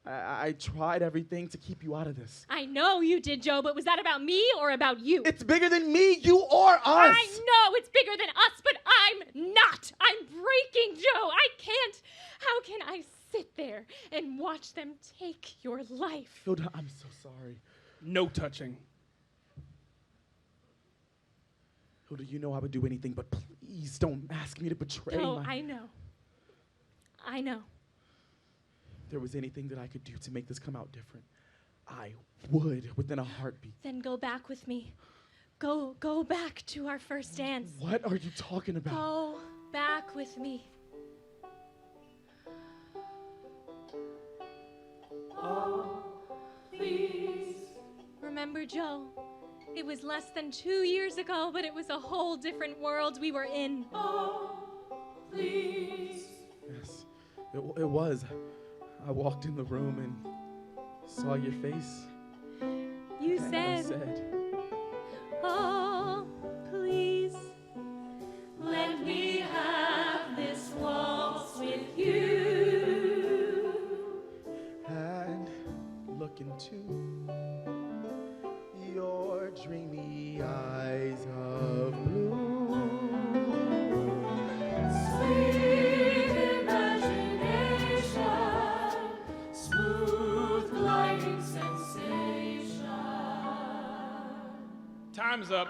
I tried everything to keep you out of this. I know you did, Joe, but was that about me or about you? It's bigger than me, you or us. I know it's bigger than us, but I'm not. I'm breaking, Joe. I can't. How can I there and watch them take your life. Hilda, I'm so sorry. No touching. Hilda, you know I would do anything, but please don't ask me to betray No, my... I know. I know. If there was anything that I could do to make this come out different, I would within a heartbeat. Then go back with me. Go back to our first dance. What are you talking about? Go back with me. Oh, please. Remember, Joe? It was less than 2 years ago, but it was a whole different world we were in. Oh, please. Yes, it was. I walked in the room and saw your face. You and said, I said, oh, please. Let me have this waltz with you. and look into your dreamy eyes of blue. Sweet imagination, smooth gliding sensation. Time's up.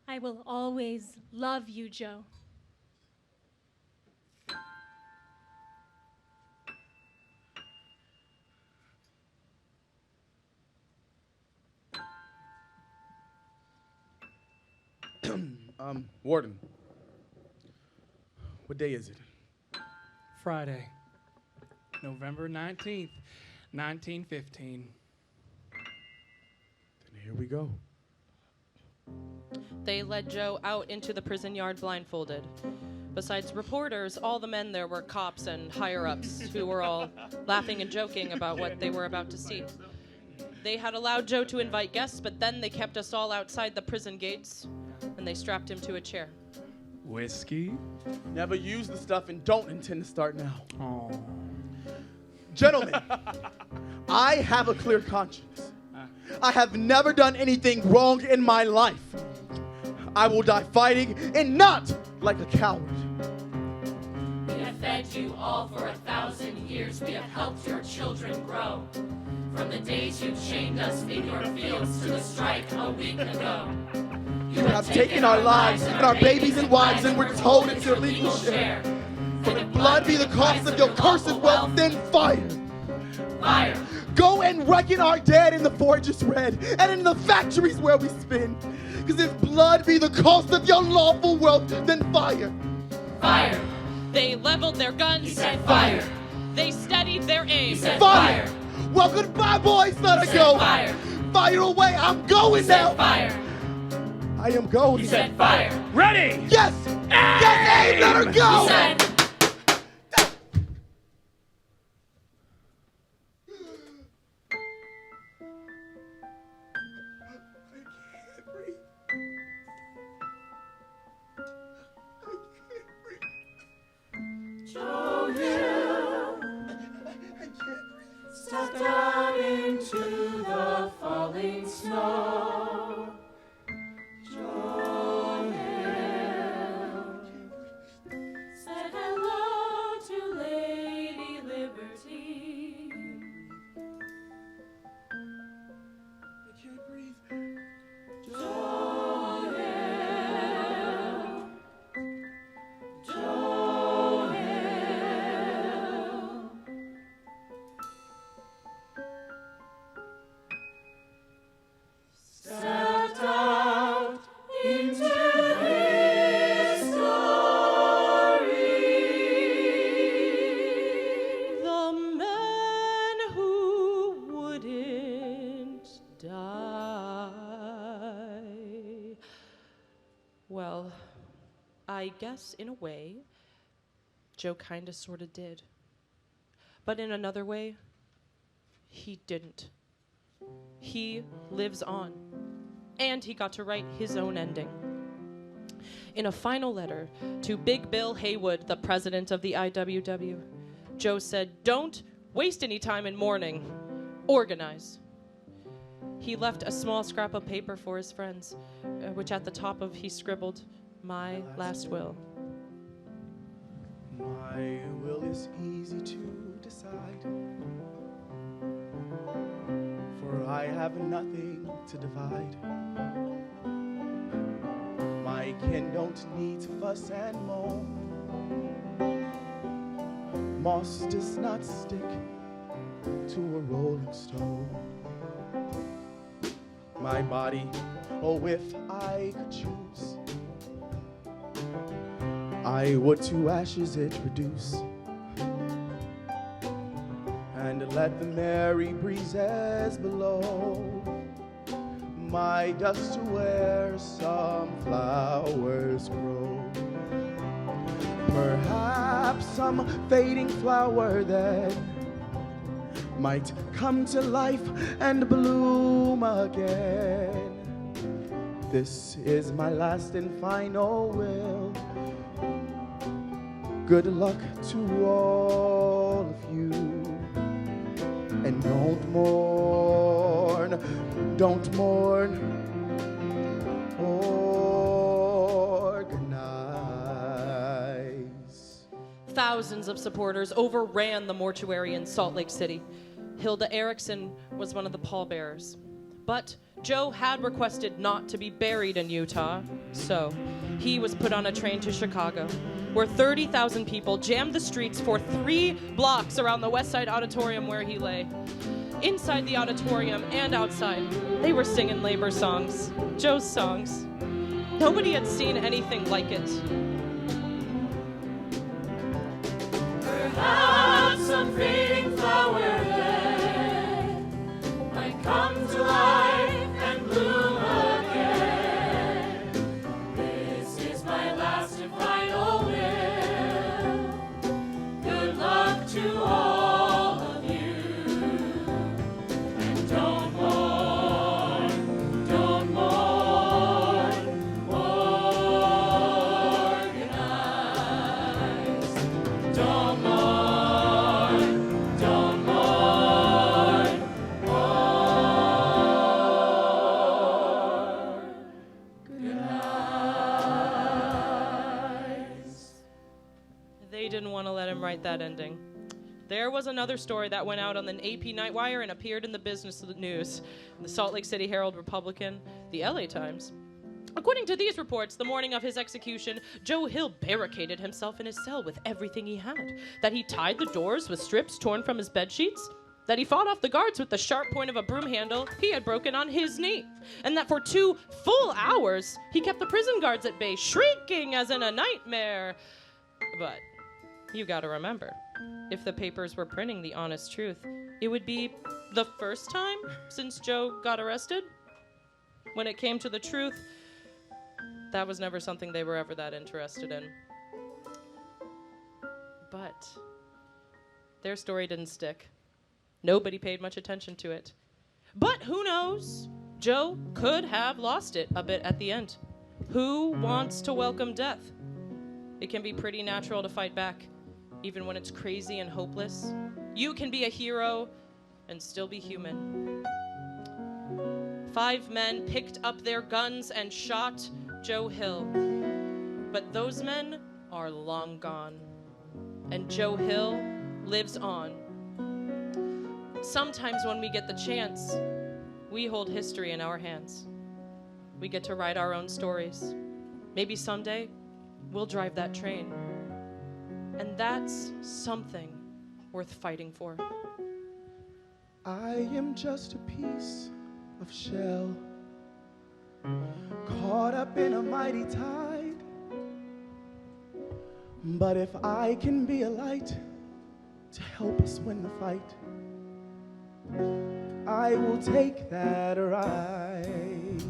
I will always love you, Joe. Warden, what day is it? Friday, November 19th, 1915. Then here we go. They led Joe out into the prison yard blindfolded. Besides reporters, all the men there were cops and higher-ups who were all laughing and joking about what they were about to see. They had allowed Joe to invite guests, but then they kept us all outside the prison gates, and they strapped him to a chair. Whiskey? Never use the stuff and don't intend to start now. Oh. Gentlemen, I have a clear conscience. I have never done anything wrong in my life. I will die fighting and not like a coward. We have fed you all for 1,000 years. We have helped your children grow. From the days you chained us in your fields to the strike a week ago. You have taken our lives and our babies and wives, and we're told it's your legal share. For if blood be the cost of your cursed wealth, then fire. Fire. Go and reckon our dead in the forges red, and in the factories where we spin. Because if blood be the cost of your lawful wealth, then fire. Fire. They leveled their guns. He said fire. They steadied their aim. He said Fire. fire. Well, goodbye, boys. Let her go. Fire. Fire away. I'm going He now. said fire. I am going. He said fire. Ready! Yes. Yes, aim. Let her go. He said. Joe Hill stepped out into the falling snow. Joe Hill said hello to Lady Liberty. I can't breathe. Joe Hill. Joe Hill. Stepped out into history. The man who wouldn't die. Well, I guess in a way, Joe kinda sorta did. But in another way, he didn't. He lives on. And he got to write his own ending. In a final letter to Big Bill Haywood, the president of the IWW, Joe said, "Don't waste any time in mourning. Organize." He left a small scrap of paper for his friends, which at the top of he scribbled, "My last will." My will is easy to decide, for I have nothing to divide. My kin don't need to fuss and moan. Moss does not stick to a rolling stone. My body, oh, if I could choose, I would to ashes it reduce, and let the merry breezes blow my dust to where some flowers grow. Perhaps some fading flower then might come to life and bloom again. This is my last and final will. Good luck to all of you. And don't mourn, organize. Thousands of supporters overran the mortuary in Salt Lake City. Hilda Erickson was one of the pallbearers. But Joe had requested not to be buried in Utah, so he was put on a train to Chicago, where 30,000 people jammed the streets for 3 blocks around the West Side Auditorium where he lay. Inside the auditorium and outside, they were singing labor songs, Joe's songs. Nobody had seen anything like it. Perhaps some fading flower then might come to life and bloom again. This is my last and final will. Good luck to all of you. And don't mourn, organize. Don't mourn, organize. They didn't want to let him write that ending. There was another story that went out on the AP Nightwire and appeared in the Business News, the Salt Lake City Herald-Republican, the LA Times. According to these reports, the morning of his execution, Joe Hill barricaded himself in his cell with everything he had. That he tied the doors with strips torn from his bedsheets. That he fought off the guards with the sharp point of a broom handle he had broken on his knee. And that for 2 full hours, he kept the prison guards at bay, shrieking as in a nightmare. But you gotta remember, if the papers were printing the honest truth, it would be the first time since Joe got arrested. When it came to the truth, that was never something they were ever that interested in. But their story didn't stick. Nobody paid much attention to it. But who knows? Joe could have lost it a bit at the end. Who wants to welcome death? It can be pretty natural to fight back, even when it's crazy and hopeless. You can be a hero and still be human. 5 men picked up their guns and shot Joe Hill. But those men are long gone. And Joe Hill lives on. Sometimes when we get the chance, we hold history in our hands. We get to write our own stories. Maybe someday, we'll drive that train. And that's something worth fighting for. I am just a piece of shell, caught up in a mighty tide. But if I can be a light to help us win the fight, I will take that ride.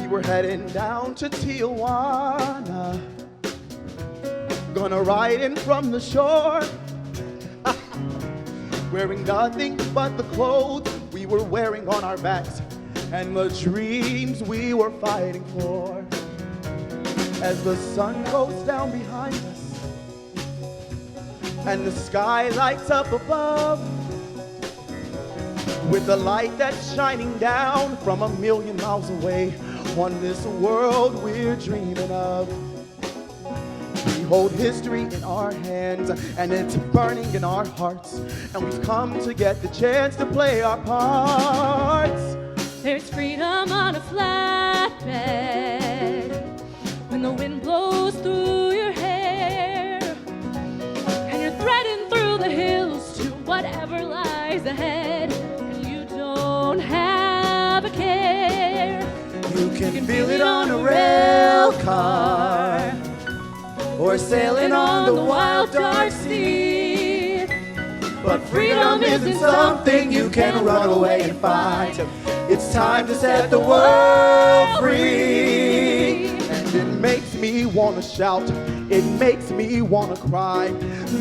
We were heading down to Tijuana, gonna ride in from the shore, wearing nothing but the clothes we were wearing on our backs and the dreams we were fighting for. As the sun goes down behind us and the sky lights up above, with the light that's shining down from 1,000,000 miles away on this world we're dreaming of. We hold history in our hands, and it's burning in our hearts, and we've come to get the chance to play our parts. There's freedom on a flatbed when the wind blows through your hair, and you're threading through the hills to whatever lies ahead, and you don't have a care. You can feel it on a rail car, or sailing on the wild dark sea. But freedom isn't something you can run away and find. It's time to set the world free. And it makes me wanna shout, it makes me wanna cry,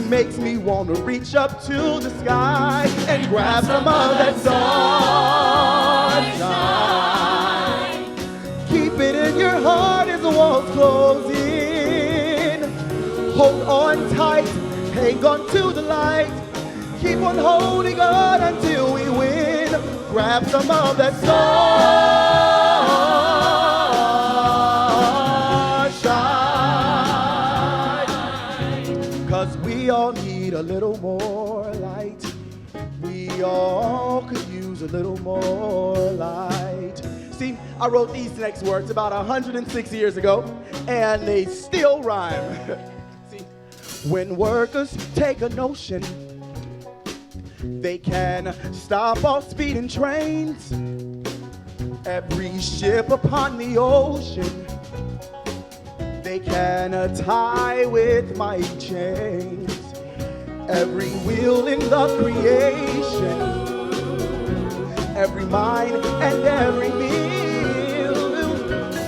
makes me wanna reach up to the sky and grab some of that sunshine. Keep it in your heart as the walls close in. Hold on tight, hang on to the light. Keep on holding on until we win. Grab some of that sunshine. 'Cause we all need a little more light. We all could use a little more light. See, I wrote these next words about 106 years ago, and they still rhyme. See, when workers take a notion, they can stop all speeding trains. Every ship upon the ocean, they can tie with mighty chains. Every wheel in the creation, every mine and every meal,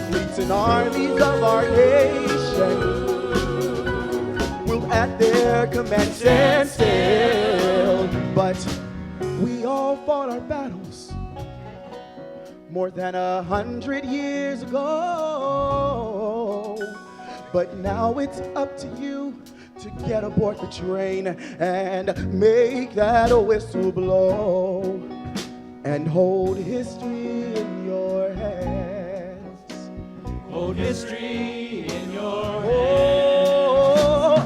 fleets and armies of our nation will at their command stand still. But we all fought our battles more than 100 years ago. But now it's up to you to get aboard the train and make that whistle blow and hold history in your hands. Hold history in your hands.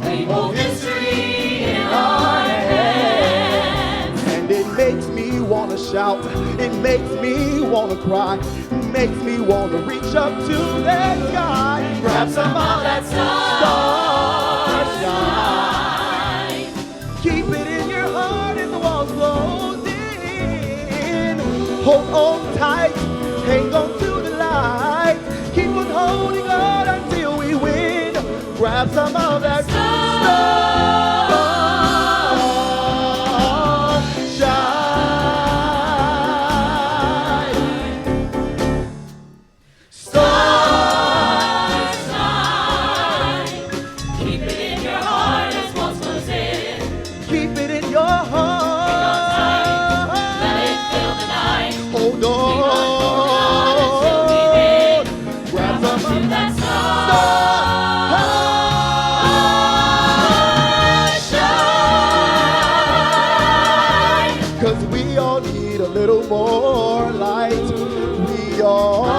We hold history in our hands. And it makes me wanna shout, it makes me wanna cry, it makes me wanna reach up to that sky and grab some of that starshine. Keep it in your heart as the walls close in. Hold on tight, hang on to the light. Keep on holding on until we win. Grab some of that more light. We all